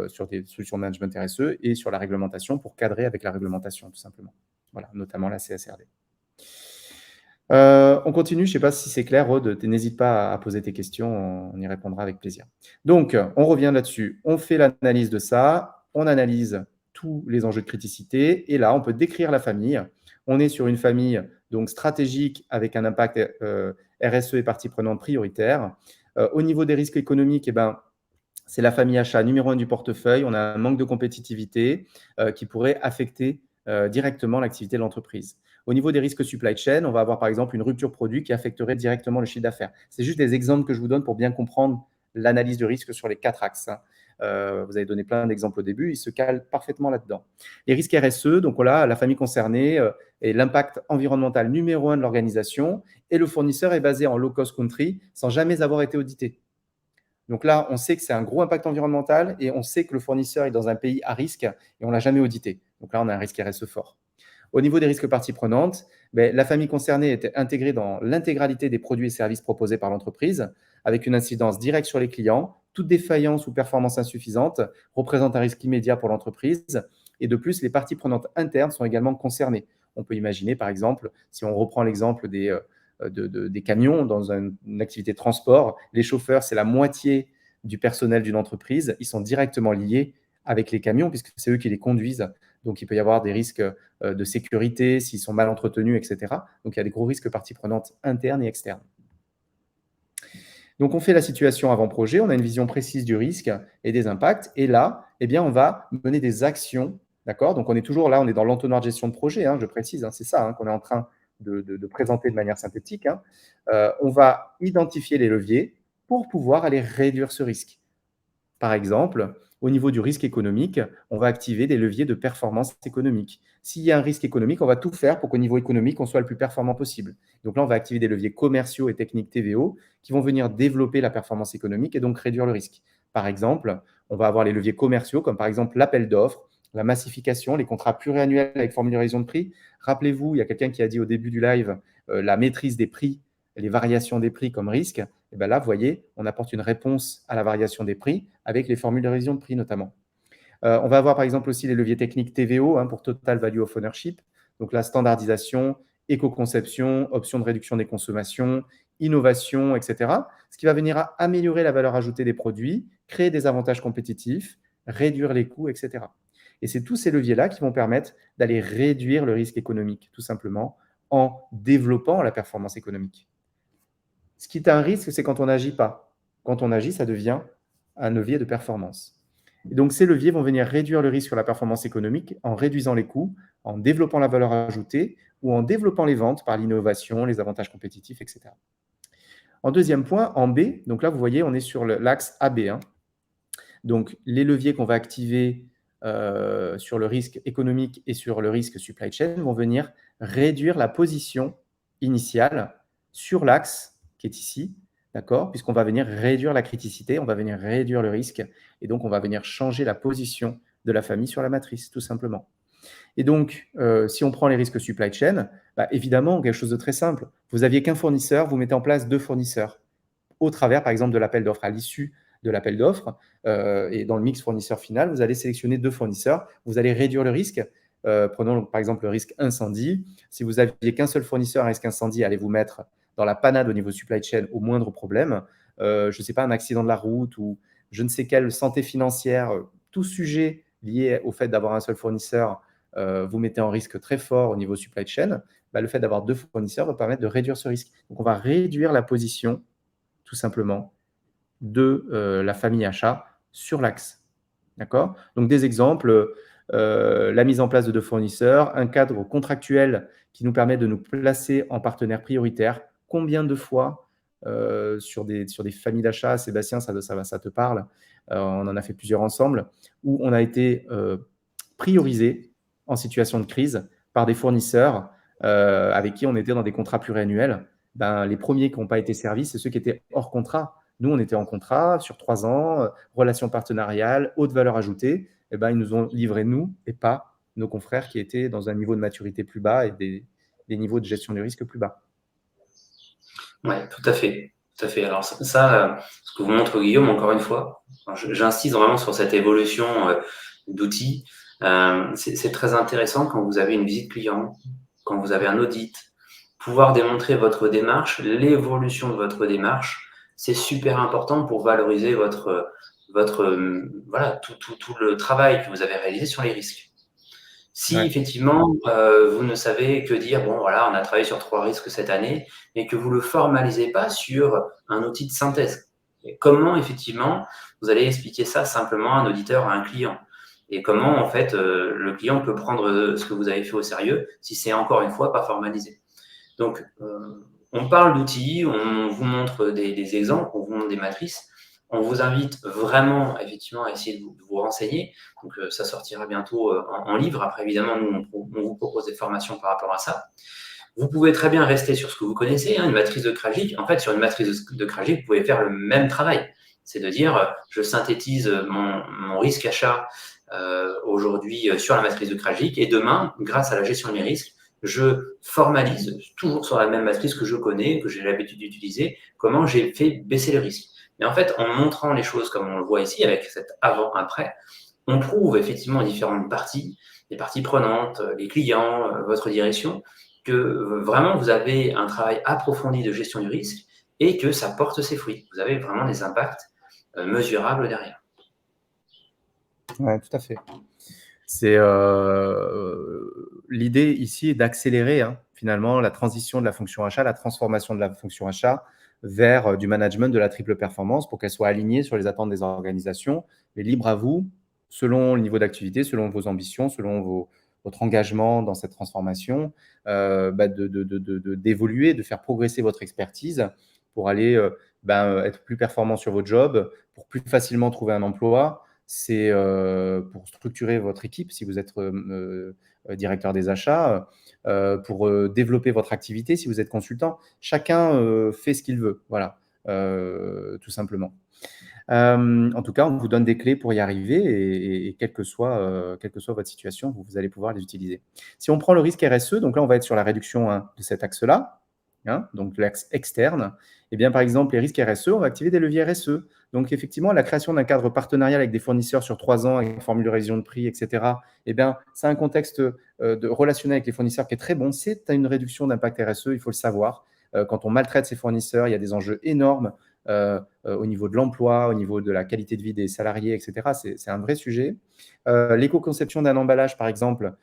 sur des solutions de management RSE et sur la réglementation pour cadrer avec la réglementation, tout simplement. Voilà, notamment la CSRD. On continue, je ne sais pas si c'est clair, Aude, n'hésite pas à poser tes questions, on y répondra avec plaisir. Donc, on revient là-dessus, on fait l'analyse de ça, on analyse tous les enjeux de criticité, et là, on peut décrire la famille. On est sur une famille donc stratégique avec un impact RSE et partie prenante prioritaire. Au niveau des risques économiques, eh ben, c'est la famille achat numéro 1 du portefeuille. On a un manque de compétitivité qui pourrait affecter directement l'activité de l'entreprise. Au niveau des risques supply chain, on va avoir par exemple une rupture produit qui affecterait directement le chiffre d'affaires. C'est juste des exemples que je vous donne pour bien comprendre l'analyse de risque sur les 4 axes. Vous avez donné plein d'exemples au début, ils se calent parfaitement là-dedans. Les risques RSE, donc voilà, la famille concernée et l'impact environnemental numéro 1 de l'organisation, et le fournisseur est basé en low-cost country sans jamais avoir été audité. Donc là, on sait que c'est un gros impact environnemental et on sait que le fournisseur est dans un pays à risque et on ne l'a jamais audité. Donc là, on a un risque RSE fort. Au niveau des risques parties prenantes, la famille concernée est intégrée dans l'intégralité des produits et services proposés par l'entreprise, avec une incidence directe sur les clients. Toute défaillance ou performance insuffisante représente un risque immédiat pour l'entreprise. Et de plus, les parties prenantes internes sont également concernées. On peut imaginer, par exemple, si on reprend l'exemple des camions dans une activité de transport, les chauffeurs, c'est la moitié du personnel d'une entreprise. Ils sont directement liés avec les camions puisque c'est eux qui les conduisent. Donc, il peut y avoir des risques de sécurité s'ils sont mal entretenus, etc. Donc, il y a des gros risques parties prenantes internes et externes. Donc, on fait la situation avant projet, on a une vision précise du risque et des impacts. Et là, eh bien, on va mener des actions. D'accord ? Donc, on est toujours là, on est dans l'entonnoir de gestion de projet, je précise, c'est ça qu'on est en train de présenter de manière synthétique. On va identifier les leviers pour pouvoir aller réduire ce risque. Par exemple, au niveau du risque économique, on va activer des leviers de performance économique. S'il y a un risque économique, on va tout faire pour qu'au niveau économique, on soit le plus performant possible. Donc là, on va activer des leviers commerciaux et techniques TVO qui vont venir développer la performance économique et donc réduire le risque. Par exemple, on va avoir les leviers commerciaux comme par exemple l'appel d'offres, la massification, les contrats pluriannuels avec formularisation de prix. Rappelez-vous, il y a quelqu'un qui a dit au début du live la maîtrise des prix les variations des prix comme risque, et bien là, vous voyez, on apporte une réponse à la variation des prix avec les formules de révision de prix notamment. On va avoir par exemple aussi les leviers techniques TVO pour Total Value of Ownership, donc la standardisation, éco-conception, option de réduction des consommations, innovation, etc. Ce qui va venir à améliorer la valeur ajoutée des produits, créer des avantages compétitifs, réduire les coûts, etc. Et c'est tous ces leviers-là qui vont permettre d'aller réduire le risque économique, tout simplement, en développant la performance économique. Ce qui est un risque, c'est quand on n'agit pas. Quand on agit, ça devient un levier de performance. Et donc, ces leviers vont venir réduire le risque sur la performance économique en réduisant les coûts, en développant la valeur ajoutée ou en développant les ventes par l'innovation, les avantages compétitifs, etc. En deuxième point, en B, donc là, vous voyez, on est sur l'axe AB. Donc, les leviers qu'on va activer sur le risque économique et sur le risque supply chain vont venir réduire la position initiale sur l'axe qui est ici, d'accord, puisqu'on va venir réduire la criticité, on va venir réduire le risque, et donc on va venir changer la position de la famille sur la matrice, tout simplement. Et donc, si on prend les risques supply chain, évidemment, quelque chose de très simple. Vous n'aviez qu'un fournisseur, vous mettez en place 2 fournisseurs au travers, par exemple, de l'appel d'offres. À l'issue de l'appel d'offres et dans le mix fournisseur final, vous allez sélectionner 2 fournisseurs. Vous allez réduire le risque. Prenons par exemple le risque incendie. Si vous n'aviez qu'un seul fournisseur, un risque incendie, allez vous mettre dans la panade au niveau supply chain au moindre problème. Je ne sais pas, un accident de la route ou je ne sais quelle santé financière, tout sujet lié au fait d'avoir un seul fournisseur, vous mettez en risque très fort au niveau supply chain. Le fait d'avoir 2 fournisseurs va permettre de réduire ce risque. Donc, on va réduire la position tout simplement, de la famille achat sur l'axe. D'accord? Donc, des exemples, la mise en place de 2 fournisseurs, un cadre contractuel qui nous permet de nous placer en partenaire prioritaire. Combien de fois sur des familles d'achat, Sébastien, ça te parle, on en a fait plusieurs ensemble, où on a été priorisé en situation de crise par des fournisseurs avec qui on était dans des contrats pluriannuels. Les premiers qui n'ont pas été servis, c'est ceux qui étaient hors contrat. Nous, on était en contrat sur 3 ans, relation partenariale, haute valeur ajoutée. Ils nous ont livré nous et pas nos confrères qui étaient dans un niveau de maturité plus bas et des niveaux de gestion du risque plus bas. Oui, tout à fait. Tout à fait. Alors ça, ce que vous montre Guillaume, encore une fois, j'insiste vraiment sur cette évolution d'outils. C'est très intéressant quand vous avez une visite client, quand vous avez un audit, pouvoir démontrer votre démarche, l'évolution de votre démarche, c'est super important pour valoriser votre voilà, tout le travail que vous avez réalisé sur les risques. Si effectivement, vous ne savez que dire, bon voilà, on a travaillé sur 3 risques cette année, mais que vous ne le formalisez pas sur un outil de synthèse. Et comment effectivement vous allez expliquer ça simplement à un auditeur, à un client? Et comment en fait le client peut prendre ce que vous avez fait au sérieux si c'est encore une fois pas formalisé? Donc, on parle d'outils, on vous montre des exemples, on vous montre des matrices. On vous invite vraiment, effectivement, à essayer de vous renseigner. Donc, ça sortira bientôt en livre. Après, évidemment, nous, on vous propose des formations par rapport à ça. Vous pouvez très bien rester sur ce que vous connaissez, une matrice de Krajcik. En fait, sur une matrice de Krajcik, vous pouvez faire le même travail. C'est de dire, je synthétise mon risque achat aujourd'hui sur la matrice de Krajcik et demain, grâce à la gestion de mes risques, je formalise toujours sur la même matrice que je connais, que j'ai l'habitude d'utiliser, comment j'ai fait baisser le risque. Mais en fait, en montrant les choses comme on le voit ici, avec cet avant-après, on prouve effectivement différentes parties, les parties prenantes, les clients, votre direction, que vraiment vous avez un travail approfondi de gestion du risque et que ça porte ses fruits. Vous avez vraiment des impacts mesurables derrière. Oui, tout à fait. C'est l'idée ici est d'accélérer finalement la transition de la fonction achat, la transformation de la fonction achat vers du management de la triple performance pour qu'elle soit alignée sur les attentes des organisations, mais libre à vous, selon le niveau d'activité, selon vos ambitions, selon votre engagement dans cette transformation, d'évoluer, de faire progresser votre expertise pour aller être plus performant sur votre job, pour plus facilement trouver un emploi. C'est pour structurer votre équipe, si vous êtes directeur des achats, pour développer votre activité, si vous êtes consultant. Chacun fait ce qu'il veut, voilà, tout simplement. En tout cas, on vous donne des clés pour y arriver et quelle que soit votre situation, vous allez pouvoir les utiliser. Si on prend le risque RSE, donc là, on va être sur la réduction de cet axe-là. donc l'axe externe, et bien par exemple les risques RSE, on va activer des leviers RSE. Donc effectivement, la création d'un cadre partenarial avec des fournisseurs sur 3 ans, avec une formule de révision de prix, etc., eh bien, c'est un contexte de relationnel avec les fournisseurs qui est très bon. C'est une réduction d'impact RSE, il faut le savoir. Quand on maltraite ses fournisseurs, il y a des enjeux énormes au niveau de l'emploi, au niveau de la qualité de vie des salariés, etc. C'est un vrai sujet. L'éco-conception d'un emballage, par exemple,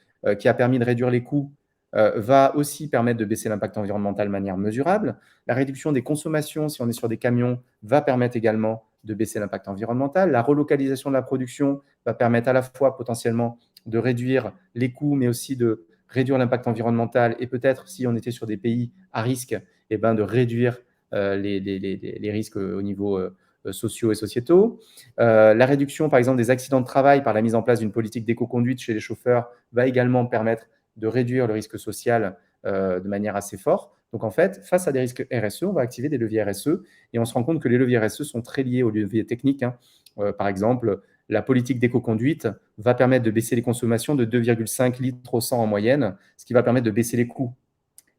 qui a permis de réduire les coûts, va aussi permettre de baisser l'impact environnemental de manière mesurable. La réduction des consommations, si on est sur des camions, va permettre également de baisser l'impact environnemental. La relocalisation de la production va permettre à la fois potentiellement de réduire les coûts, mais aussi de réduire l'impact environnemental et peut-être, si on était sur des pays à risque, eh ben, de réduire les risques au niveau sociaux et sociétaux. La réduction, par exemple, des accidents de travail par la mise en place d'une politique d'éco-conduite chez les chauffeurs va également permettre de réduire le risque social de manière assez forte. Donc, en fait, face à des risques RSE, on va activer des leviers RSE et on se rend compte que les leviers RSE sont très liés aux leviers techniques. Par exemple, la politique d'éco-conduite va permettre de baisser les consommations de 2,5 litres au 100 en moyenne, ce qui va permettre de baisser les coûts.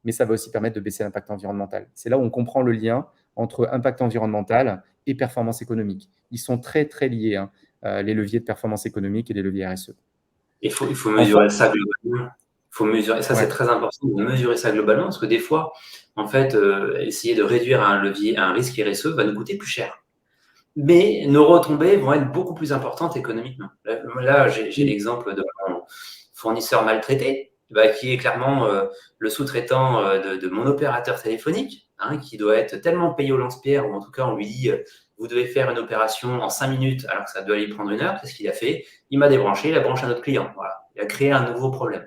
Mais ça va aussi permettre de baisser l'impact environnemental. C'est là où on comprend le lien entre impact environnemental et performance économique. Ils sont très, très liés, les leviers de performance économique et les leviers RSE. Il faut Enfin, mesurer ça globalement. Faut mesurer, ça c'est ouais. très important de mesurer ça globalement parce que des fois, en fait, essayer de réduire un levier, un risque RSE va nous coûter plus cher. Mais nos retombées vont être beaucoup plus importantes économiquement. Là j'ai Oui. l'exemple de mon fournisseur maltraité, bah, qui est clairement le sous-traitant de mon opérateur téléphonique, qui doit être tellement payé au lance-pierre, ou en tout cas on lui dit vous devez faire une opération en 5 minutes alors que ça doit lui prendre 1 heure. Qu'est-ce qu'il a fait? Il m'a débranché, il a branché un autre client. Voilà. Il a créé un nouveau problème.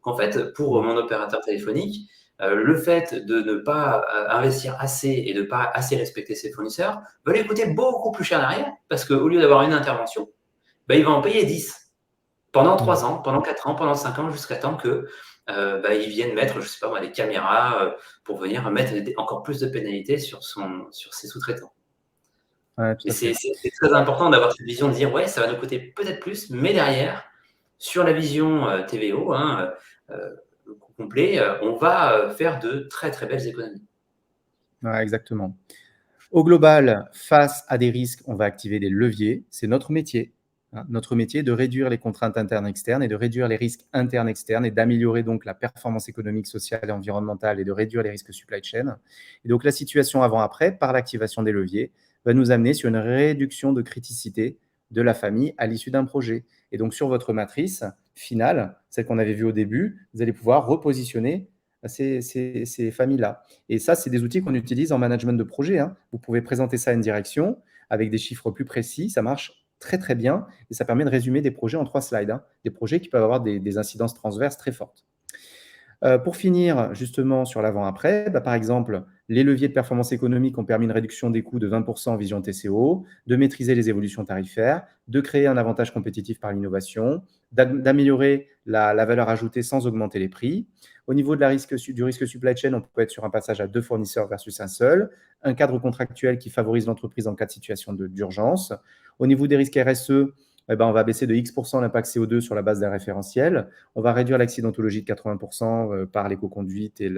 En fait, pour mon opérateur téléphonique, le fait de ne pas investir assez et de ne pas assez respecter ses fournisseurs va lui coûter beaucoup plus cher derrière parce qu'au lieu d'avoir une intervention, bah, il va en payer 10 pendant 3 ans, pendant 4 ans, pendant 5 ans, jusqu'à temps que ils viennent mettre, je sais pas moi, des caméras pour venir mettre encore plus de pénalités sur ses sous-traitants. Ouais, tout Et à fait. c'est très important d'avoir cette vision de dire ouais, ça va nous coûter peut-être plus, mais derrière, sur la vision TVO, le coût complet, on va faire de très très belles économies. Ouais, exactement. Au global, face à des risques, on va activer des leviers. C'est notre métier. Notre métier est de réduire les contraintes internes et externes et de réduire les risques internes et externes et d'améliorer donc la performance économique, sociale et environnementale et de réduire les risques supply chain. Et donc la situation avant-après, par l'activation des leviers, va nous amener sur une réduction de criticité de la famille à l'issue d'un projet. Et donc sur votre matrice finale, celle qu'on avait vue au début, vous allez pouvoir repositionner ces familles-là. Et ça, c'est des outils qu'on utilise en management de projet. Vous pouvez présenter ça à une direction avec des chiffres plus précis. Ça marche très, très bien et ça permet de résumer des projets en 3 slides. Des projets qui peuvent avoir des incidences transverses très fortes. Pour finir, justement, sur l'avant-après, par exemple, les leviers de performance économique ont permis une réduction des coûts de 20% en vision TCO, de maîtriser les évolutions tarifaires, de créer un avantage compétitif par l'innovation, d'améliorer la valeur ajoutée sans augmenter les prix. Au niveau du risque supply chain, on peut être sur un passage à 2 fournisseurs versus un seul, un cadre contractuel qui favorise l'entreprise en cas de situation d'urgence. Au niveau des risques RSE, on va baisser de X% l'impact CO2 sur la base d'un référentiel. On va réduire l'accidentologie de 80% par l'éco-conduite et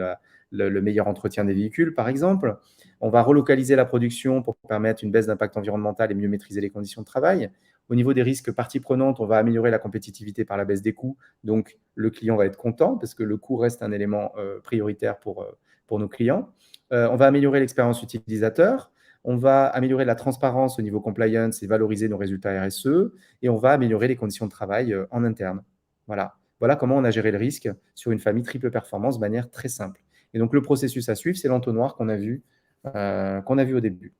le meilleur entretien des véhicules, par exemple. On va relocaliser la production pour permettre une baisse d'impact environnemental et mieux maîtriser les conditions de travail. Au niveau des risques parties prenantes, on va améliorer la compétitivité par la baisse des coûts. Donc, le client va être content parce que le coût reste un élément prioritaire pour nos clients. On va améliorer l'expérience utilisateur. On va améliorer la transparence au niveau compliance et valoriser nos résultats RSE. Et on va améliorer les conditions de travail en interne. Voilà comment on a géré le risque sur une famille triple performance de manière très simple. Et donc, le processus à suivre, c'est l'entonnoir qu'on a vu au début.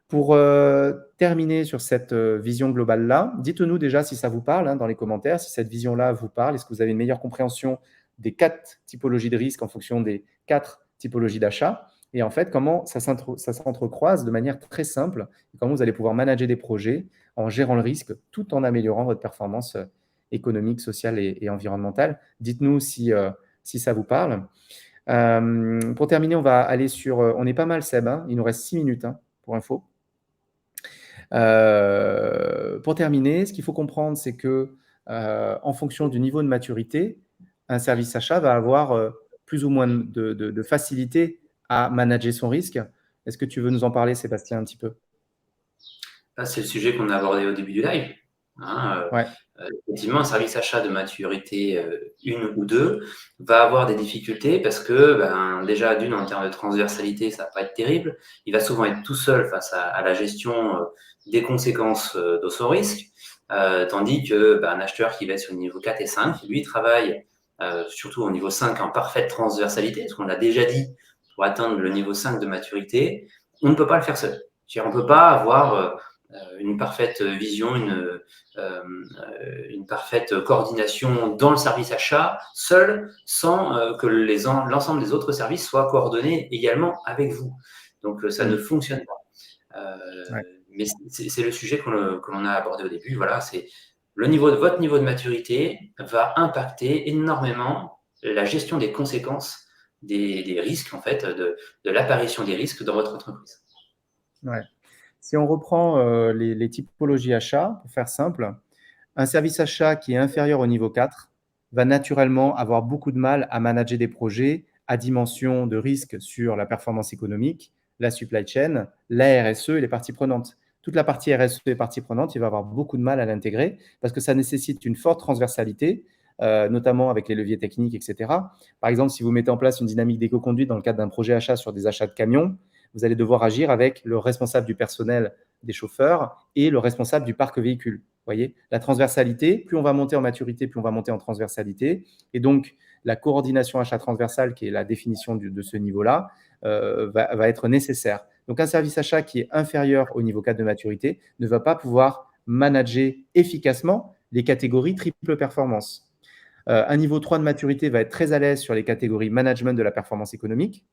Pour terminer sur cette vision globale-là, dites-nous déjà si ça vous parle dans les commentaires, si cette vision-là vous parle. Est-ce que vous avez une meilleure compréhension des 4 typologies de risques en fonction des 4 typologies d'achat? Et en fait, comment ça s'entrecroise de manière très simple et comment vous allez pouvoir manager des projets en gérant le risque tout en améliorant votre performance économique, sociale et environnementale. Dites-nous si ça vous parle. Pour terminer, on va aller sur... on est pas mal, Seb. Il nous reste 6 minutes pour info. Pour terminer, ce qu'il faut comprendre, c'est que en fonction du niveau de maturité, un service achat va avoir plus ou moins de facilité à manager son risque. Est-ce que tu veux nous en parler, Sébastien, un petit peu? C'est le sujet qu'on a abordé au début du live. Ouais. Effectivement, un service achat de maturité 1 ou 2 va avoir des difficultés parce que déjà d'une, en termes de transversalité, ça va pas être terrible. Il va souvent être tout seul face à la gestion des conséquences de son risque, tandis que un acheteur qui va être sur le niveau 4 et 5, lui travaille surtout au niveau 5 en parfaite transversalité, parce qu'on l'a déjà dit, pour atteindre le niveau 5 de maturité, on ne peut pas le faire seul. On ne peut pas avoir une parfaite vision, une parfaite coordination dans le service achat seul, sans que l'ensemble des autres services soient coordonnés également avec vous. Donc ça ne fonctionne pas. Ouais. Mais c'est le sujet que l'on a abordé au début. Voilà, c'est votre niveau de maturité va impacter énormément la gestion des conséquences des risques, en fait, de l'apparition des risques dans votre entreprise. Ouais. Si on reprend les typologies achats, pour faire simple, un service achat qui est inférieur au niveau 4 va naturellement avoir beaucoup de mal à manager des projets à dimension de risque sur la performance économique, la supply chain, la RSE et les parties prenantes. Toute la partie RSE et parties prenantes, il va avoir beaucoup de mal à l'intégrer parce que ça nécessite une forte transversalité, notamment avec les leviers techniques, etc. Par exemple, si vous mettez en place une dynamique d'éco-conduite dans le cadre d'un projet achat sur des achats de camions, vous allez devoir agir avec le responsable du personnel des chauffeurs et le responsable du parc véhicule. Vous voyez, la transversalité, plus on va monter en maturité, plus on va monter en transversalité. Et donc, la coordination achat transversale, qui est la définition de ce niveau-là, va être nécessaire. Donc, un service achat qui est inférieur au niveau 4 de maturité ne va pas pouvoir manager efficacement les catégories triple performance. Un niveau 3 de maturité va être très à l'aise sur les catégories management de la performance économique.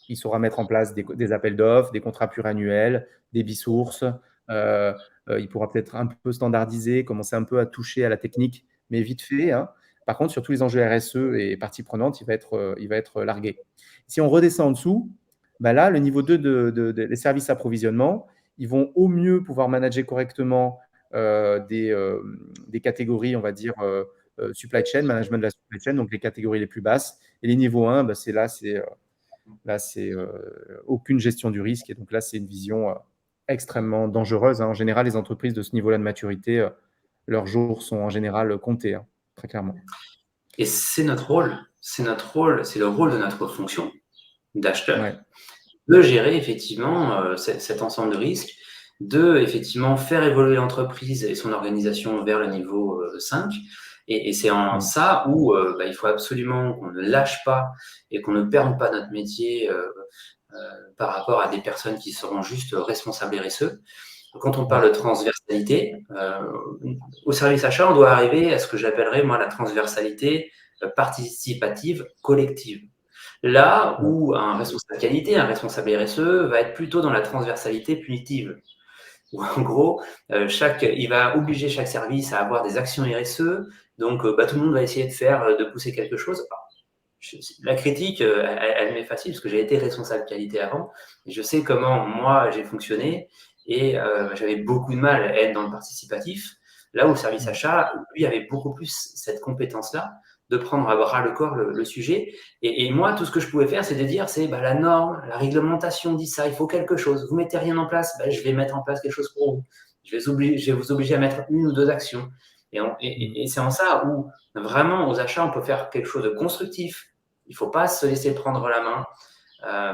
Il saura mettre en place des appels d'offres, des contrats pluriannuels, des bisources. Il pourra peut-être un peu standardiser, commencer un peu à toucher à la technique, mais vite fait. Par contre, sur tous les enjeux RSE et parties prenantes, il va être largué. Si on redescend en dessous, là, le niveau 2 des services approvisionnement, ils vont au mieux pouvoir manager correctement des catégories, on va dire, supply chain, management de la supply chain, donc les catégories les plus basses. Et les niveaux 1, c'est aucune gestion du risque. Et donc là, c'est une vision extrêmement dangereuse. En général, les entreprises de ce niveau-là de maturité, leurs jours sont en général comptés, très clairement. Et c'est notre rôle, c'est le rôle de notre fonction d'acheteur, Ouais. de gérer effectivement cet ensemble de risques, de effectivement faire évoluer l'entreprise et son organisation vers le niveau 5. Et c'est en ça où il faut absolument qu'on ne lâche pas et qu'on ne perde pas notre métier par rapport à des personnes qui seront juste responsables RSE. Quand on parle de transversalité, au service achat, on doit arriver à ce que j'appellerais, moi, la transversalité participative collective. Là où un responsable qualité, un responsable RSE va être plutôt dans la transversalité punitive. Où en gros, il va obliger chaque service à avoir des actions RSE, donc tout le monde va essayer de pousser quelque chose. La critique, elle m'est facile parce que j'ai été responsable qualité avant. Et je sais comment moi j'ai fonctionné et j'avais beaucoup de mal à être dans le participatif. Là où le service achat, lui, avait beaucoup plus cette compétence-là de prendre à bras le corps le sujet. Et moi, tout ce que je pouvais faire, c'est de dire, la norme, la réglementation dit ça, il faut quelque chose. Vous mettez rien en place, je vais mettre en place quelque chose pour vous. Je vais vous obliger à mettre 1 ou 2 actions. Et c'est en ça où vraiment aux achats, on peut faire quelque chose de constructif. Il ne faut pas se laisser prendre la main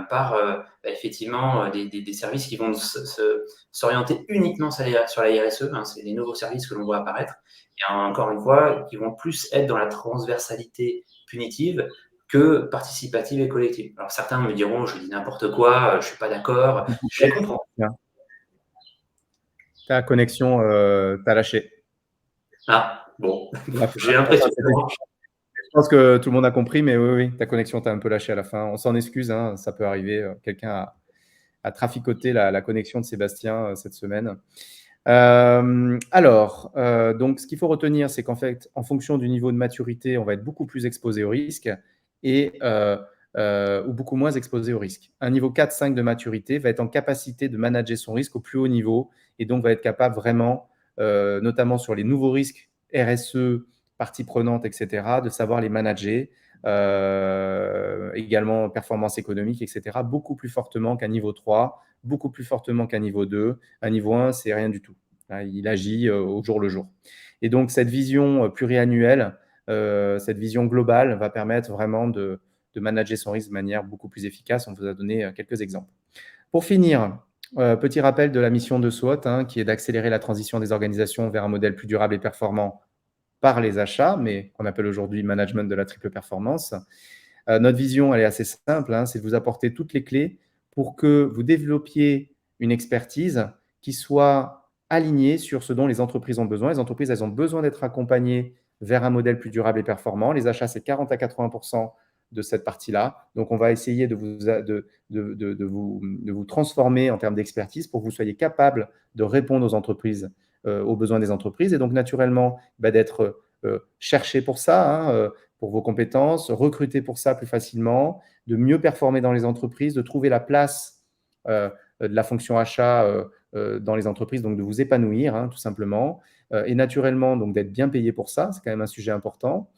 par effectivement des services qui vont s'orienter uniquement sur la RSE. C'est les nouveaux services que l'on voit apparaître. Et encore une fois, qui vont plus être dans la transversalité punitive que participative et collective. Alors certains me diront, je dis n'importe quoi, je ne suis pas d'accord. Je les comprends. Ta connexion t'a lâché. Ah, bon, j'ai l'impression que je pense que tout le monde a compris, mais oui, ta connexion t'a un peu lâché à la fin. On s'en excuse, ça peut arriver. Quelqu'un a traficoté la connexion de Sébastien cette semaine. Donc, ce qu'il faut retenir, c'est qu'en fait, en fonction du niveau de maturité, on va être beaucoup plus exposé au risque ou beaucoup moins exposé au risque. Un niveau 4-5 de maturité va être en capacité de manager son risque au plus haut niveau et donc va être capable vraiment, notamment sur les nouveaux risques RSE, parties prenantes, etc., de savoir les manager également performance économique, etc., beaucoup plus fortement qu'un niveau 3, beaucoup plus fortement qu'un niveau 2. Un niveau 1, c'est rien du tout. Il agit au jour le jour. Et donc, cette vision pluriannuelle, cette vision globale va permettre vraiment de manager son risque de manière beaucoup plus efficace. On vous a donné quelques exemples. Pour finir, petit rappel de la mission de SWOT, qui est d'accélérer la transition des organisations vers un modèle plus durable et performant par les achats, mais qu'on appelle aujourd'hui management de la triple performance. Notre vision, elle est assez simple, c'est de vous apporter toutes les clés pour que vous développiez une expertise qui soit alignée sur ce dont les entreprises ont besoin. Les entreprises, elles ont besoin d'être accompagnées vers un modèle plus durable et performant. Les achats, c'est 40 à 80% de cette partie-là. Donc, on va essayer de vous transformer en termes d'expertise pour que vous soyez capable de répondre aux entreprises, aux besoins des entreprises. Et donc, naturellement, d'être cherché pour ça, pour vos compétences, recruter pour ça plus facilement, de mieux performer dans les entreprises, de trouver la place de la fonction achat dans les entreprises, donc de vous épanouir, tout simplement. Et naturellement, donc d'être bien payé pour ça, c'est quand même un sujet important.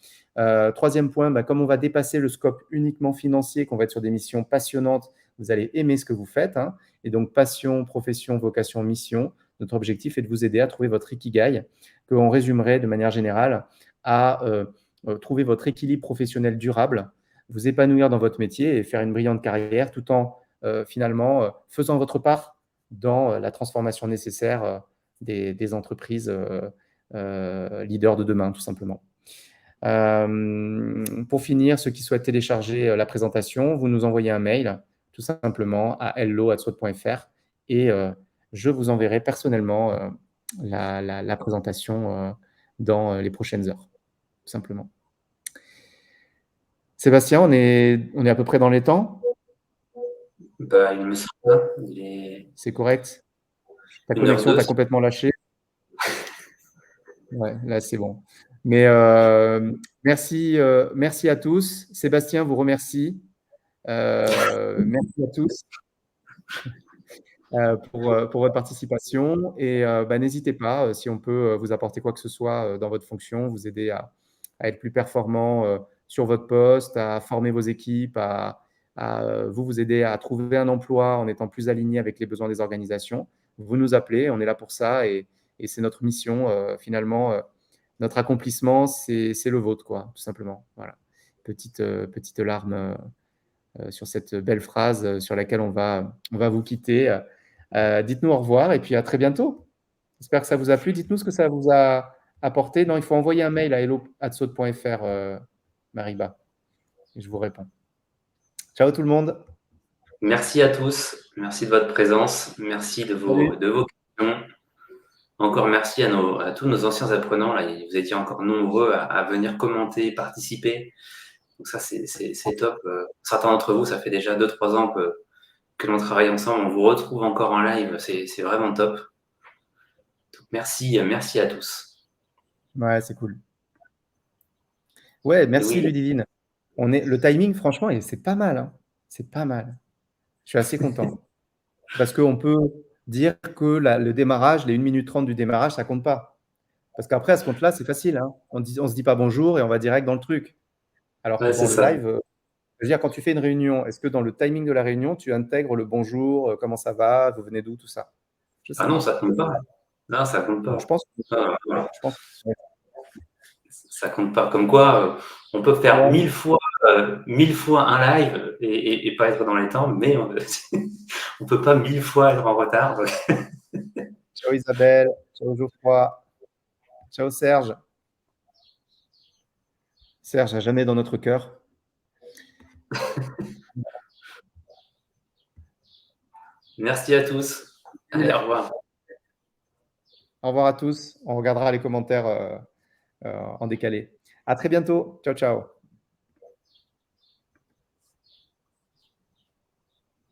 Troisième point, comme on va dépasser le scope uniquement financier, qu'on va être sur des missions passionnantes, vous allez aimer ce que vous faites. Et donc, passion, profession, vocation, mission. Notre objectif est de vous aider à trouver votre ikigai, qu'on résumerait de manière générale à trouver votre équilibre professionnel durable, vous épanouir dans votre métier et faire une brillante carrière tout en finalement faisant votre part dans la transformation nécessaire des entreprises leaders de demain, tout simplement. Pour finir, ceux qui souhaitent télécharger la présentation, vous nous envoyez un mail tout simplement à hello@swot.fr et je vous enverrai personnellement la présentation dans les prochaines heures, tout simplement. Sébastien, on est à peu près dans les temps? Il me semble. C'est correct? Ta 1h02. connexion t'a complètement lâché? Ouais, là, c'est bon. Mais merci à tous. Sébastien vous remercie. Merci à tous pour votre participation. Et n'hésitez pas, si on peut vous apporter quoi que ce soit dans votre fonction, vous aider à être plus performant sur votre poste, à former vos équipes, à vous aider à trouver un emploi en étant plus aligné avec les besoins des organisations. Vous nous appelez, on est là pour ça et c'est notre mission. Finalement, notre accomplissement, c'est le vôtre, quoi, tout simplement. Voilà. Petite larme sur cette belle phrase sur laquelle on va vous quitter. Dites-nous au revoir et puis à très bientôt. J'espère que ça vous a plu. Dites-nous ce que ça vous a apporté. Non, il faut envoyer un mail à hello@swot.fr, Mariba, et je vous réponds. Ciao tout le monde. Merci à tous. Merci de votre présence. Merci de vos questions. Encore merci à tous nos anciens apprenants. Là, vous étiez encore nombreux à venir commenter, participer. Donc ça, c'est top. Certains d'entre vous, ça fait déjà 2-3 ans que l'on travaille ensemble. On vous retrouve encore en live. C'est vraiment top. Donc merci à tous. Ouais, c'est cool. Ouais, merci Ludivine. Le timing, franchement, c'est pas mal. C'est pas mal. Je suis assez content. Parce qu'on peut dire que le démarrage, les 1 minute 30 du démarrage, ça compte pas. Parce qu'après, à ce compte-là, c'est facile. On se dit pas bonjour et on va direct dans le truc. Alors que le live, je veux dire, quand tu fais une réunion, est-ce que dans le timing de la réunion, tu intègres le bonjour, comment ça va, vous venez d'où, tout ça? Non, ça compte pas. Non, ça compte pas. Bon, je pense ça compte pas. Comme quoi, on peut faire 1000 fois un live et pas être dans les temps, mais on peut pas 1000 fois être en retard. Donc. Ciao Isabelle, ciao Geoffroy, ciao Serge. Serge à jamais dans notre cœur. Merci à tous. Allez, au revoir. Au revoir à tous. On regardera les commentaires en décalé. À très bientôt. Ciao, ciao.